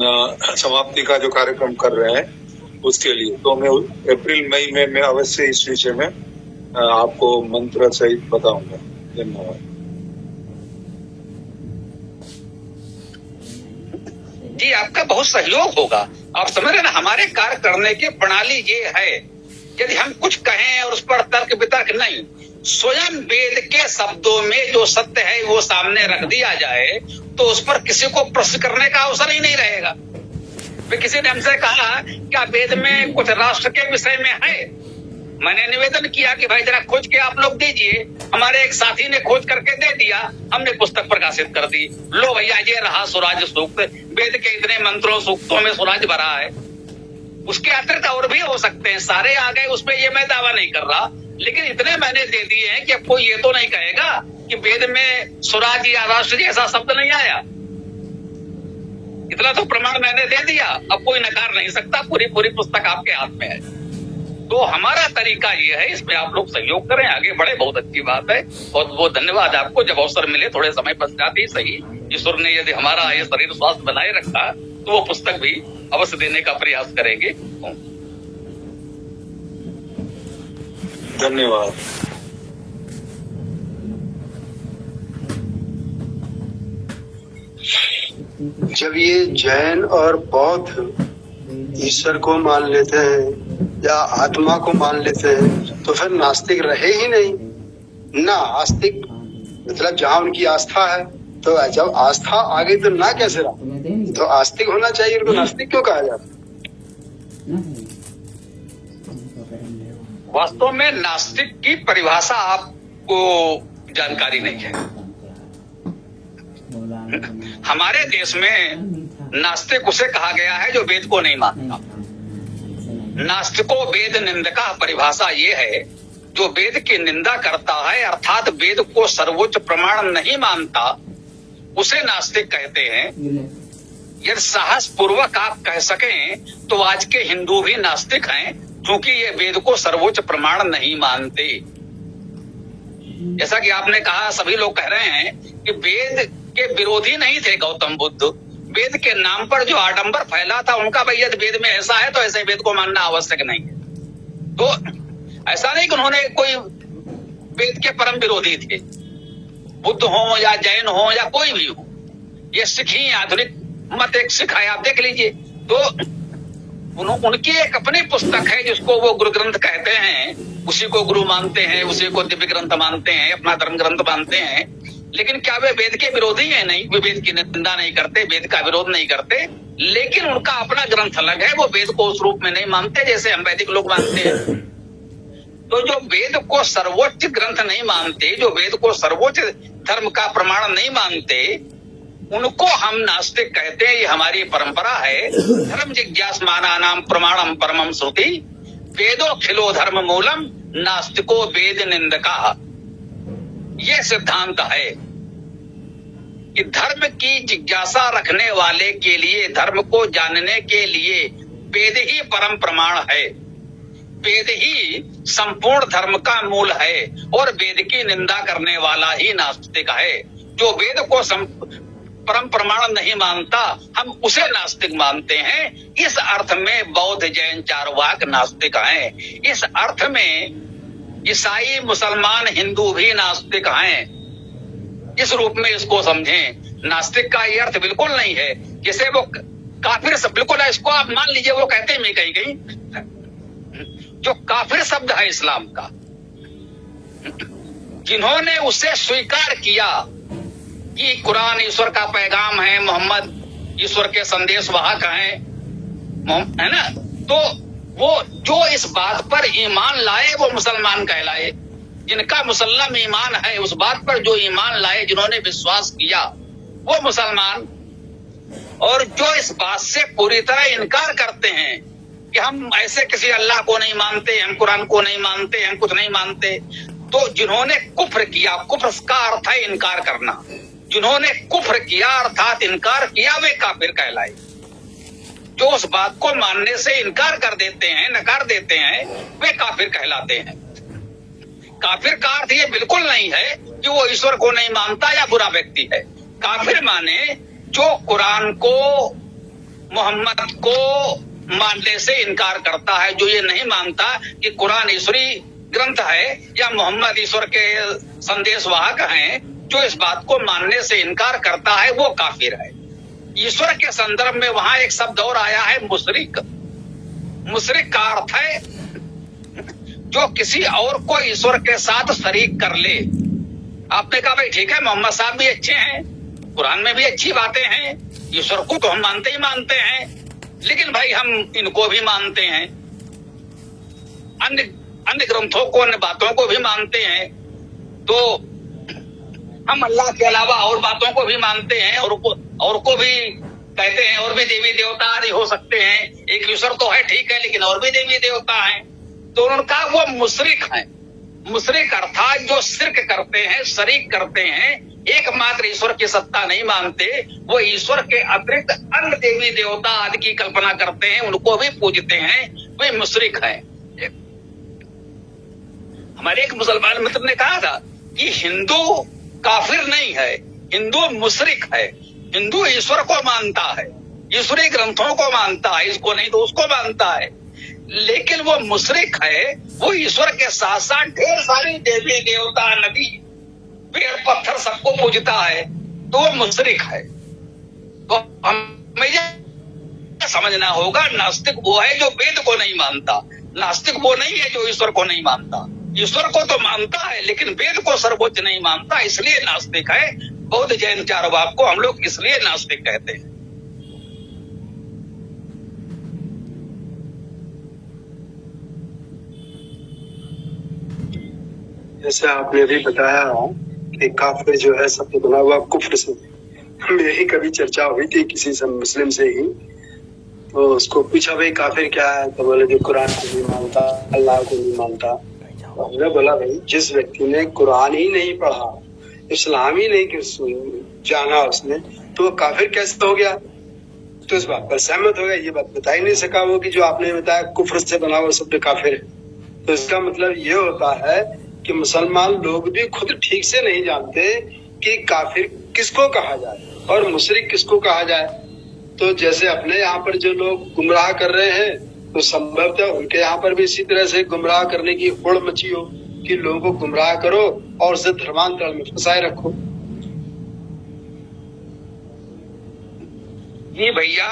समाप्ति का जो कार्यक्रम कर रहे हैं उसके लिए, तो मैं अप्रैल मई में मैं अवश्य इस विषय में आपको मंत्र सहित बताऊंगा। धन्यवाद जी, आपका बहुत सहयोग होगा। आप समझ रहे ना, हमारे कार्य करने की प्रणाली ये है, यदि हम कुछ कहें और उस पर तर्क वितर्क नहीं, स्वयं वेद के शब्दों में जो सत्य है वो सामने रख दिया जाए, तो उस पर किसी को प्रश्न करने का अवसर ही नहीं रहेगा। किसी ने हमसे कहा क्या वेद में कुछ राष्ट्र के विषय में है? मैंने निवेदन किया कि भाई जरा खोज के आप लोग दीजिए। हमारे एक साथी ने खोज करके दे दिया, हमने पुस्तक प्रकाशित कर दी। लो भैया, ये रहा स्वराज्य सूक्त। वेद के इतने मंत्रों सूक्तों में स्वराज्य भरा है। उसके अतिरिक्त और भी हो सकते हैं, सारे आ गए उसमें, ये मैं दावा नहीं कर रहा, लेकिन इतने मैंने दे दिए हैं कि अब कोई ये तो नहीं कहेगा कि वेद में स्वराज्य या राष्ट्र ऐसा शब्द नहीं आया। इतना तो प्रमाण मैंने दे दिया, अब कोई नकार नहीं सकता, पूरी पुस्तक आपके हाथ में है। तो हमारा तरीका ये है, इसमें आप लोग सहयोग करें, आगे बढ़े, बहुत अच्छी बात है। बहुत बहुत धन्यवाद आपको। जब अवसर मिले थोड़े समय पश्चात ही सही, ईश्वर ने यदि हमारा ये शरीर स्वास्थ्य बनाए रखा तो वो पुस्तक भी अवश्य देने का प्रयास करेंगे। धन्यवाद। जब ये जैन और बौद्ध ईश्वर को मान लेते हैं या आत्मा को मान लेते हैं तो फिर नास्तिक रहे ही नहीं ना। आस्तिक मतलब जहाँ उनकी आस्था है, तो जब आस्था आ गई तो ना कैसे रहा, तो आस्तिक होना चाहिए, उनको नास्तिक क्यों कहा जाता? वास्तव में नास्तिक की परिभाषा आपको जानकारी नहीं है। हमारे देश में नास्तिक उसे कहा गया है जो वेद को नहीं मानता। नास्तिको वेद निंदका परिभाषा ये है, जो वेद की निंदा करता है अर्थात वेद को सर्वोच्च प्रमाण नहीं मानता, उसे नास्तिक कहते हैं। यदि साहस पूर्वक आप कह सकें तो आज के हिंदू भी नास्तिक हैं, क्योंकि ये वेद को सर्वोच्च प्रमाण नहीं मानते। जैसा कि आपने कहा, सभी लोग कह रहे हैं कि वेद के विरोधी नहीं थे गौतम बुद्ध, वेद के नाम पर जो आडंबर फैला था उनका, भाई यदि वेद में ऐसा है तो ऐसे वेद को मानना आवश्यक नहीं है। तो ऐसा नहीं कि उन्होंने कोई वेद के परम विरोधी थे, बुद्ध हो या जैन हो या कोई भी हो, ये सिख ही आधुनिक मत एक सिख है, आप देख लीजिए। तो उनकी एक अपनी पुस्तक है जिसको वो गुरु ग्रंथ कहते हैं, उसी को गुरु मानते हैं, उसी को दिव्य ग्रंथ मानते हैं, अपना धर्म ग्रंथ मानते हैं। लेकिन क्या वे वेद के विरोधी हैं? नहीं, वे वेद की निंदा नहीं करते, वेद का विरोध नहीं करते, लेकिन उनका अपना ग्रंथ अलग है। वो वेद को उस रूप में नहीं मानते जैसे हम वैदिक लोग मानते हैं। तो जो वेद को सर्वोच्च ग्रंथ नहीं मानते, जो वेद को सर्वोच्च धर्म का प्रमाण नहीं मानते, उनको हम नास्तिक कहते हैं। ये हमारी परंपरा है। धर्म जिज्ञासमानानां प्रमाणम परमम श्रुति, वेदो खिलो धर्म मूलम, नास्तिको वेद निंदका। ये सिद्धांत है कि धर्म की जिज्ञासा रखने वाले के लिए, धर्म को जानने के लिए वेद ही परम प्रमाण है, वेद ही संपूर्ण धर्म का मूल है, और वेद की निंदा करने वाला ही नास्तिक है। जो वेद को परम प्रमाण नहीं मानता, हम उसे नास्तिक मानते हैं। इस अर्थ में बौद्ध जैन चारवाक नास्तिक हैं। इस अर्थ में ईसाई मुसलमान हिंदू भी नास्तिक हैं। इस रूप में इसको समझें। नास्तिक का ये अर्थ बिल्कुल नहीं है जैसे वो काफिर सब, बिल्कुल है, इसको आप मान लीजिए। वो कहते हैं कहीं कहीं जो काफिर शब्द है इस्लाम का, जिन्होंने उसे स्वीकार किया कि कुरान ईश्वर का पैगाम है, मोहम्मद ईश्वर के संदेश वाहक हैं, है ना, तो वो जो इस बात पर ईमान लाए वो मुसलमान कहलाए। जिनका मुसल्लम ईमान है, उस बात पर जो ईमान लाए, जिन्होंने विश्वास किया, वो मुसलमान। और जो इस बात से पूरी तरह इनकार करते हैं कि हम ऐसे किसी अल्लाह को नहीं मानते, हम कुरान को नहीं मानते, हम कुछ नहीं मानते, तो जिन्होंने कुफ्र किया, कुफ्र का अर्थ है इनकार करना, जिन्होंने कुफ्र किया अर्थात इनकार किया, वे काफिर कहलाए। जो उस बात को मानने से इनकार कर देते हैं, नकार देते हैं, वे काफिर कहलाते हैं। काफिर का अर्थ ये बिल्कुल नहीं है कि वो ईश्वर को नहीं मानता या बुरा व्यक्ति है। काफिर माने जो कुरान को, मोहम्मद को मानने से इनकार करता है, जो ये नहीं मानता कि कुरान ईश्वरी ग्रंथ है या मोहम्मद ईश्वर के संदेश वाहक हैं, जो इस बात को मानने से इनकार करता है, वो काफिर है। ईश्वर के संदर्भ में वहां एक शब्द और आया है, मुशरिक। मुशरिक का अर्थ है जो किसी और को ईश्वर के साथ शरीक कर ले। आपने कहा भाई ठीक है, मोहम्मद साहब भी अच्छे हैं, कुरान में भी अच्छी बातें हैं, ईश्वर को तो हम मानते ही मानते हैं, लेकिन भाई हम इनको भी मानते हैं, अन्य ग्रंथों को, अन्य बातों को भी मानते हैं, तो हम अल्लाह के अलावा और बातों को भी मानते हैं, और को भी कहते हैं, और भी देवी देवता आदि हो सकते हैं। एक ईश्वर तो है ठीक है, लेकिन और भी देवी देवता हैं। तो उन्होंने कहा वो मुशरिक हैं। मुशरिक अर्थात जो शिर्क करते हैं, शरीक करते हैं, एकमात्र ईश्वर की सत्ता नहीं मानते, वो ईश्वर के अतिरिक्त अन्य देवी देवता आदि की कल्पना करते हैं, उनको भी पूजते हैं, वे मुशरिक हैं। हमारे एक मुसलमान मित्र ने कहा था कि हिंदू काफिर नहीं है, हिंदू मुशरिक है। हिंदू ईश्वर को मानता है, ईश्वरीय ग्रंथों को मानता है, इसको नहीं तो उसको मानता है, लेकिन वो मुशरिक है। वो ईश्वर के साथ साथ ढेर सारी देवी देवता, नदी, पेड़ पत्थर सबको पूजता है, तो वो मुशरिक है। तो हमें ये समझना होगा, नास्तिक वो है जो वेद को नहीं मानता, नास्तिक वो नहीं है जो ईश्वर को नहीं मानता। ईश्वर को तो मानता है लेकिन वेद को सर्वोच्च नहीं मानता, इसलिए नास्तिक है। बौद्ध जैन चारवाक को हम लोग इसलिए नास्तिक कहते हैं। जैसे आपने भी बताया कि काफिर जो है शब्द बना हुआ कुफ्र से, मेरी कभी चर्चा हुई थी किसी से मुस्लिम से ही, तो उसको पूछा भाई काफिर क्या है, तो बोले जो कुरान को नहीं मानता, अल्लाह को नहीं मानता। तो हमने बोला भाई जिस व्यक्ति ने कुरान ही नहीं पढ़ा, इस्लाम ही नहीं जाना उसने, तो वो काफिर कैसे हो गया? तो इस बात पर सहमत हो गया। ये बात बता ही नहीं सका वो कि जो आपने बताया कुफ्र से बना हुआ शब्द काफिर है। तो इसका मतलब ये होता है कि मुसलमान लोग भी खुद ठीक से नहीं जानते कि काफिर किसको कहा जाए और मुशरिक किसको कहा जाए। तो जैसे अपने यहाँ पर जो लोग गुमराह कर रहे हैं, तो संभवतः उनके यहाँ पर भी इसी तरह से गुमराह करने की होड़ मची हो कि लोगों को गुमराह करो और उसे धर्मांतरण में फंसाए रखो। जी भैया,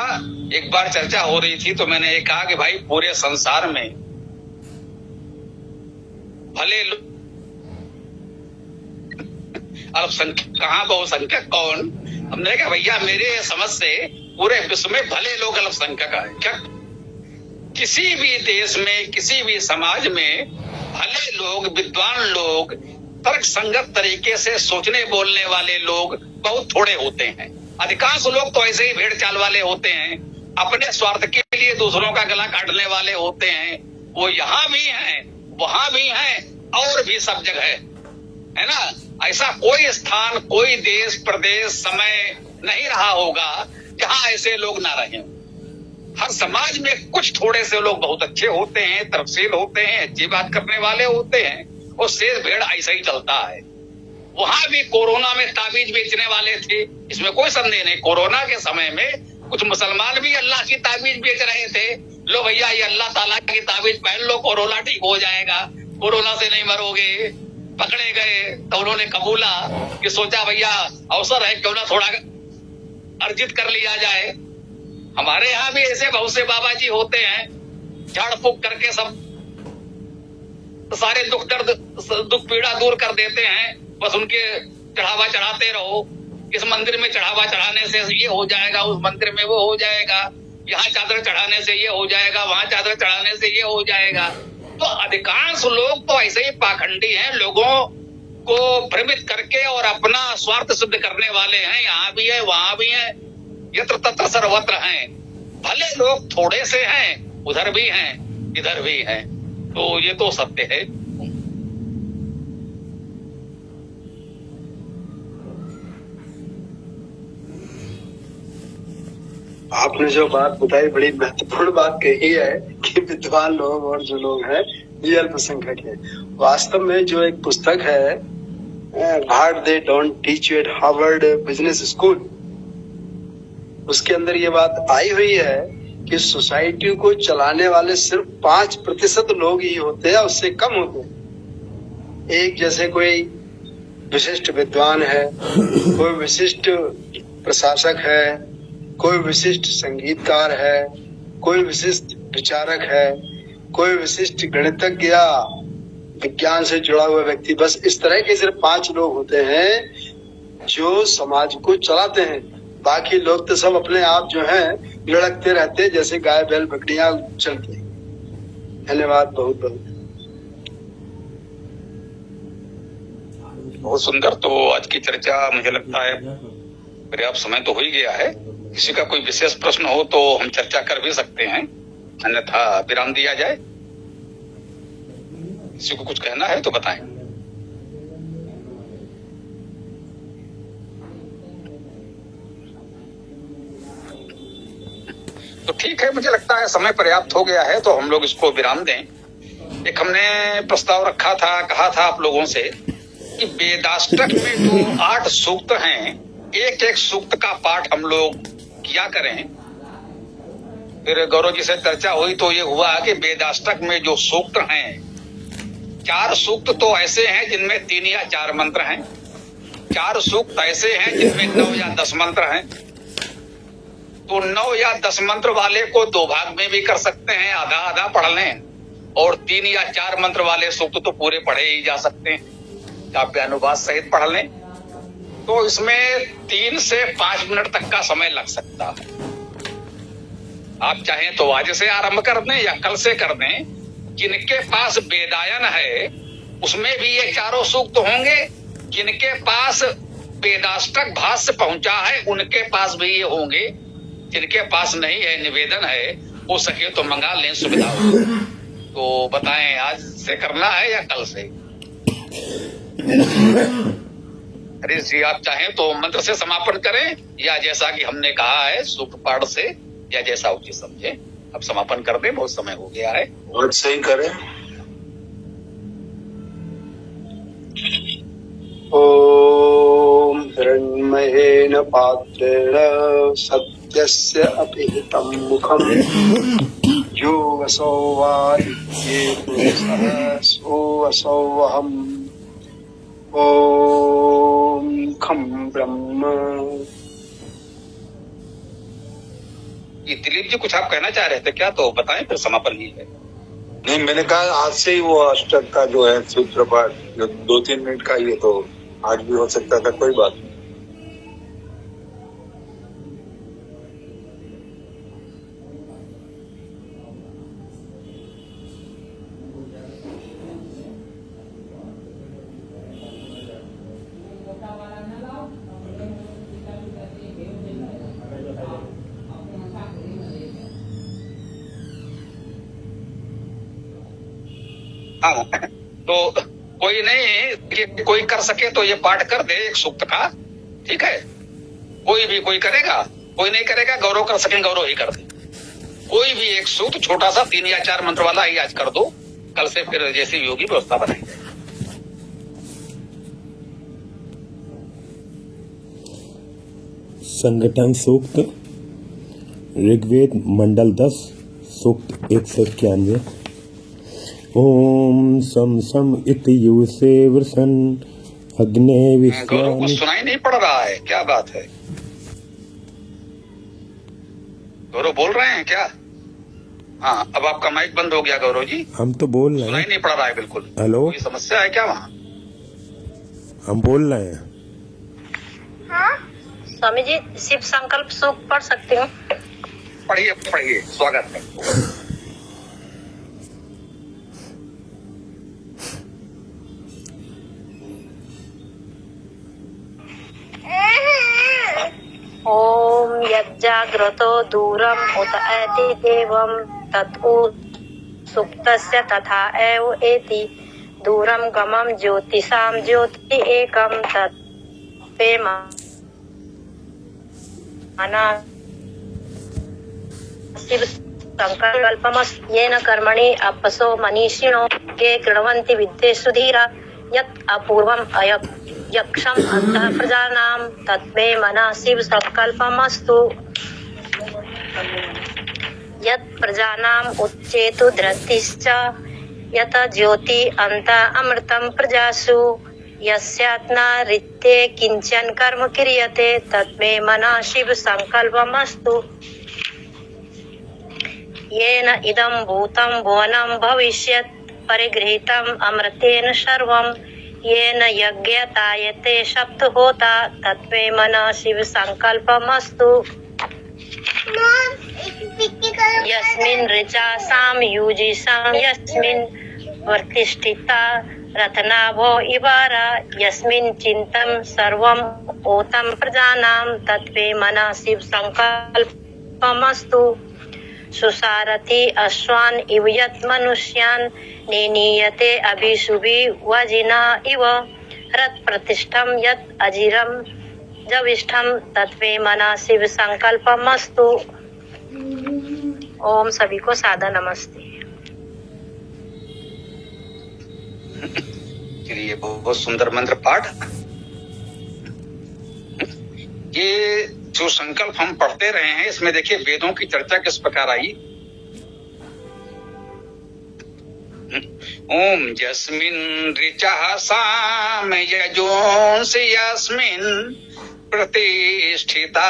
एक बार चर्चा हो रही थी तो मैंने ये कहा कि भाई पूरे संसार में भले अल्पसंख्यक कहाँ, बहुसंख्यक कौन? हमने कहा भैया मेरे समझ से पूरे विश्व में भले लोग अल्पसंख्यक हैं। क्या किसी भी देश में, किसी भी समाज में भले लोग, विद्वान लोग, तर्क संगत तरीके से सोचने बोलने वाले लोग बहुत थोड़े होते हैं। अधिकांश लोग तो ऐसे ही भेड़ चाल वाले होते हैं, अपने स्वार्थ के लिए दूसरों का गला काटने वाले होते हैं। वो यहाँ भी हैं, वहां भी हैं और भी सब जगह है ना। ऐसा कोई स्थान, कोई देश, प्रदेश, समय नहीं रहा होगा जहां ऐसे लोग ना रहे। हर समाज में कुछ थोड़े से लोग बहुत अच्छे होते हैं, तरफसील होते हैं, अच्छी बात करने वाले होते हैं, और शेर भेड़ ऐसा ही चलता है। वहां भी कोरोना में ताबीज बेचने वाले थे, इसमें कोई संदेह नहीं। कोरोना के समय में कुछ मुसलमान भी अल्लाह की ताबीज बेच रहे थे। लो भैया ये अल्लाह ताला की ताबीज पहन लो, कोरोना ठीक हो जाएगा, कोरोना से नहीं मरोगे। पकड़े गए तो उन्होंने कबूला कि सोचा भैया अवसर है, क्यों ना थोड़ा अर्जित कर लिया जाए। हमारे यहाँ भी ऐसे बहुत से बाबा जी होते हैं, झाड़ फूक करके सब सारे दुख दर्द, दुख पीड़ा दूर कर देते हैं। बस उनके चढ़ावा चढ़ाते रहो। इस मंदिर में चढ़ावा चढ़ाने से ये हो जाएगा, उस मंदिर में वो हो जाएगा, यहाँ चादर चढ़ाने से ये हो जाएगा, वहां चादर चढ़ाने से ये हो जाएगा। तो अधिकांश लोग तो ऐसे ही पाखंडी हैं, लोगों को भ्रमित करके और अपना स्वार्थ सिद्ध करने वाले हैं। यहाँ भी है, वहां भी है, यत्र तत्र सर्वत्र हैं। भले लोग थोड़े से हैं, उधर भी हैं, इधर भी हैं। तो ये तो सत्य है। आपने जो बात बताई बड़ी महत्वपूर्ण बात कही है कि विद्वान लोग और जो लोग हैं ये अल्पसंख्यक है। वास्तव में जो एक पुस्तक है what they don't teach you eight Harvard business school, उसके अंदर ये बात आई हुई है कि सोसाइटी को चलाने वाले सिर्फ 5% लोग ही होते हैं, उससे कम होते हैं। एक जैसे कोई विशिष्ट विद्वान है, कोई विशिष्ट प्रशासक है, कोई विशिष्ट संगीतकार है, कोई विशिष्ट विचारक है, कोई विशिष्ट गणितज्ञ या विज्ञान से जुड़ा हुआ व्यक्ति। बस इस तरह के सिर्फ 5 लोग होते हैं जो समाज को चलाते हैं। बाकी लोग तो सब अपने आप जो है लड़कते रहते हैं, जैसे गाय बैल बकरियां चलती। धन्यवाद बहुत बहुत। बहुत सुंदर। तो आज की चर्चा मुझे लगता है पर्याप्त समय तो हो ही गया है। किसी का कोई विशेष प्रश्न हो तो हम चर्चा कर भी सकते हैं, अन्यथा विराम दिया जाए। किसी को कुछ कहना है तो बताएं। तो ठीक है, मुझे लगता है समय पर्याप्त हो गया है, तो हम लोग इसको विराम दें। एक हमने प्रस्ताव रखा था, कहा था आप लोगों से कि वेदाष्टक में जो 8 सूक्त हैं, एक एक सूक्त का पाठ हम लोग किया करें। फिर गौरव जी से चर्चा हुई तो ये हुआ कि वेदाष्टक में जो सूक्त हैं, 4 सूक्त तो ऐसे हैं जिनमें 3 या 4 मंत्र हैं, 4 सूक्त ऐसे हैं जिनमें 9 या 10 मंत्र हैं। तो 9 या 10 मंत्र वाले को 2 भाग में भी कर सकते हैं, आधा आधा पढ़ लें, और 3 या 4 मंत्र वाले सूक्त तो पूरे पढ़े ही जा सकते हैं, काव्यानुवाद सहित पढ़ लें। तो इसमें 3 से 5 मिनट तक का समय लग सकता है। आप चाहें तो आज से आरंभ कर दें या कल से कर दें। जिनके पास वेदायन है उसमें भी ये 4 सूक्त होंगे, जिनके पास वेदाष्टक भाष्य पहुंचा है उनके पास भी ये होंगे, जिनके पास नहीं है, निवेदन है, हो सके तो मंगा लें, सुविधा हो। तो बताएं आज से करना है या कल से? हरीश जी, आप चाहें तो मंत्र से समापन करें या जैसा कि हमने कहा है सूक्त पाठ से, या जैसा उचित समझे अब समापन कर दें, बहुत समय हो गया है। और सही करें। ओम हिरण्मयेन पात्रेण सत्यस्य अपिहितं मुखं यो वसो वा इत्येतु सः सोऽसोऽहम्। ओम खं ब्रह्म। ये दिलीप जी कुछ आप कहना चाह रहे थे क्या? तो बताएं, फिर समापन ही है। नहीं, मैंने कहा आज से ही वो अष्टक का जो है सूत्र पाठ जो 2-3 मिनट का, ये तो आज भी हो सकता था, कोई बात नहीं। हाँ, तो कोई नहीं कि कोई कर सके तो ये पाठ कर दे एक सूक्त का, ठीक है? कोई करेगा, कोई नहीं करेगा, गौरव कर सकें, गौरव ही कर दे। कोई भी एक सूक्त छोटा सा 3 या 4 मंत्र वाला ही आज कर दो, कल से फिर जैसी भी होगी व्यवस्था बनाई जाए। संगठन सूक्त, ऋग्वेद मंडल 10, सूक्त 191। ओम सम सम इति युसे वृषन् अग्ने गौरव को विश्वानि। सुनाई नहीं पड़ रहा है, क्या बात है? गौरव बोल रहे हैं क्या? हाँ, अब आपका माइक बंद हो गया गौरव जी। हम तो बोल रहे सुनाई हैं। नहीं पड़ रहा है बिल्कुल। हेलो, कोई समस्या है क्या वहाँ? हम बोल रहे हैं। स्वामी जी, शिव संकल्प सूक्त पढ़ सकती हूँ? पढ़िए, स्वागत है। ओम यज्जाग्रतो दूरम उत एति देवम तत्उ सुप्तस्य तथा एव एति दूरम गमम ज्योतिषाम ज्योति एकम तत्पे मना शिव संकल्पमस् येन कर्मणि अपसो मनीषिणो के कृण्वन्ति विद्येषु धीरा यत् अपूर्वम् यक्षम् अन्तः प्रजानां तत्मे मनः शिव संकल्पमस्तु यत् प्रजानाम् उच्चेतु धृतिश्च यत ज्योति अन्त अमृतं प्रजासु यस्यात्ना रित्ये किंचन कर्म क्रियते तत्मे मनः शिव संकल्पमस्तु येन इदं भूतं भुवनं भविष्यत् परिगृहीतम् अमृतेन सर्वं येन यज्ञतायते सप्तहोता तत्मे मनः शिव संकल्पमस्तु यस्मिन् ऋचा साम युजिषं यस्मिन् प्रतिष्ठिता रत्नाभो इवारा यस्मिन् चिन्तं सर्वम् ओतं प्रजानां तत्मे मनः शिव संकल्पमस्तु सुसारथि अश्वान इव यत् मनुष्यान् निनीयते अभिशुभि वजिना इव रथ प्रतिष्ठम यत् अजिरम जविष्ठम तत्वे मना शिव संकल्पमस्तु। ओम सभी को सादा नमस्ते। चलिए, बहुत सुंदर मंत्र पाठ। ये जो संकल्प हम पढ़ते रहे हैं, इसमें देखिए वेदों की चर्चा किस प्रकार आई। ओम यस्मिन् ऋचः साम यजोंसि यस्मिन् प्रतिष्ठिता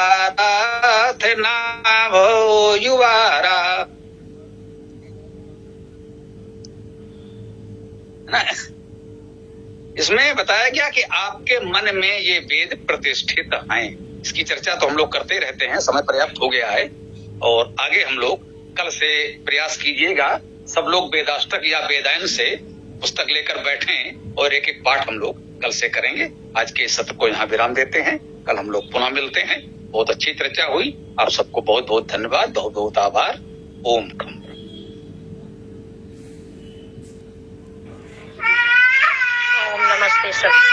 नाभो युवारा। इसमें बताया गया कि आपके मन में ये वेद प्रतिष्ठित हैं। इसकी चर्चा तो हम लोग करते रहते हैं, समय पर्याप्त हो गया है और आगे हम लोग कल से प्रयास कीजिएगा। सब लोग वेदाष्टक या वेदायन से पुस्तक लेकर बैठें और एक एक पाठ हम लोग कल से करेंगे। आज के सत्र को यहाँ विराम देते हैं, कल हम लोग पुनः मिलते हैं। बहुत अच्छी चर्चा हुई। आप सबको बहुत बहुत धन्यवाद, बहुत बहुत आभार। ओम खम। ओम नमस्ते सभी।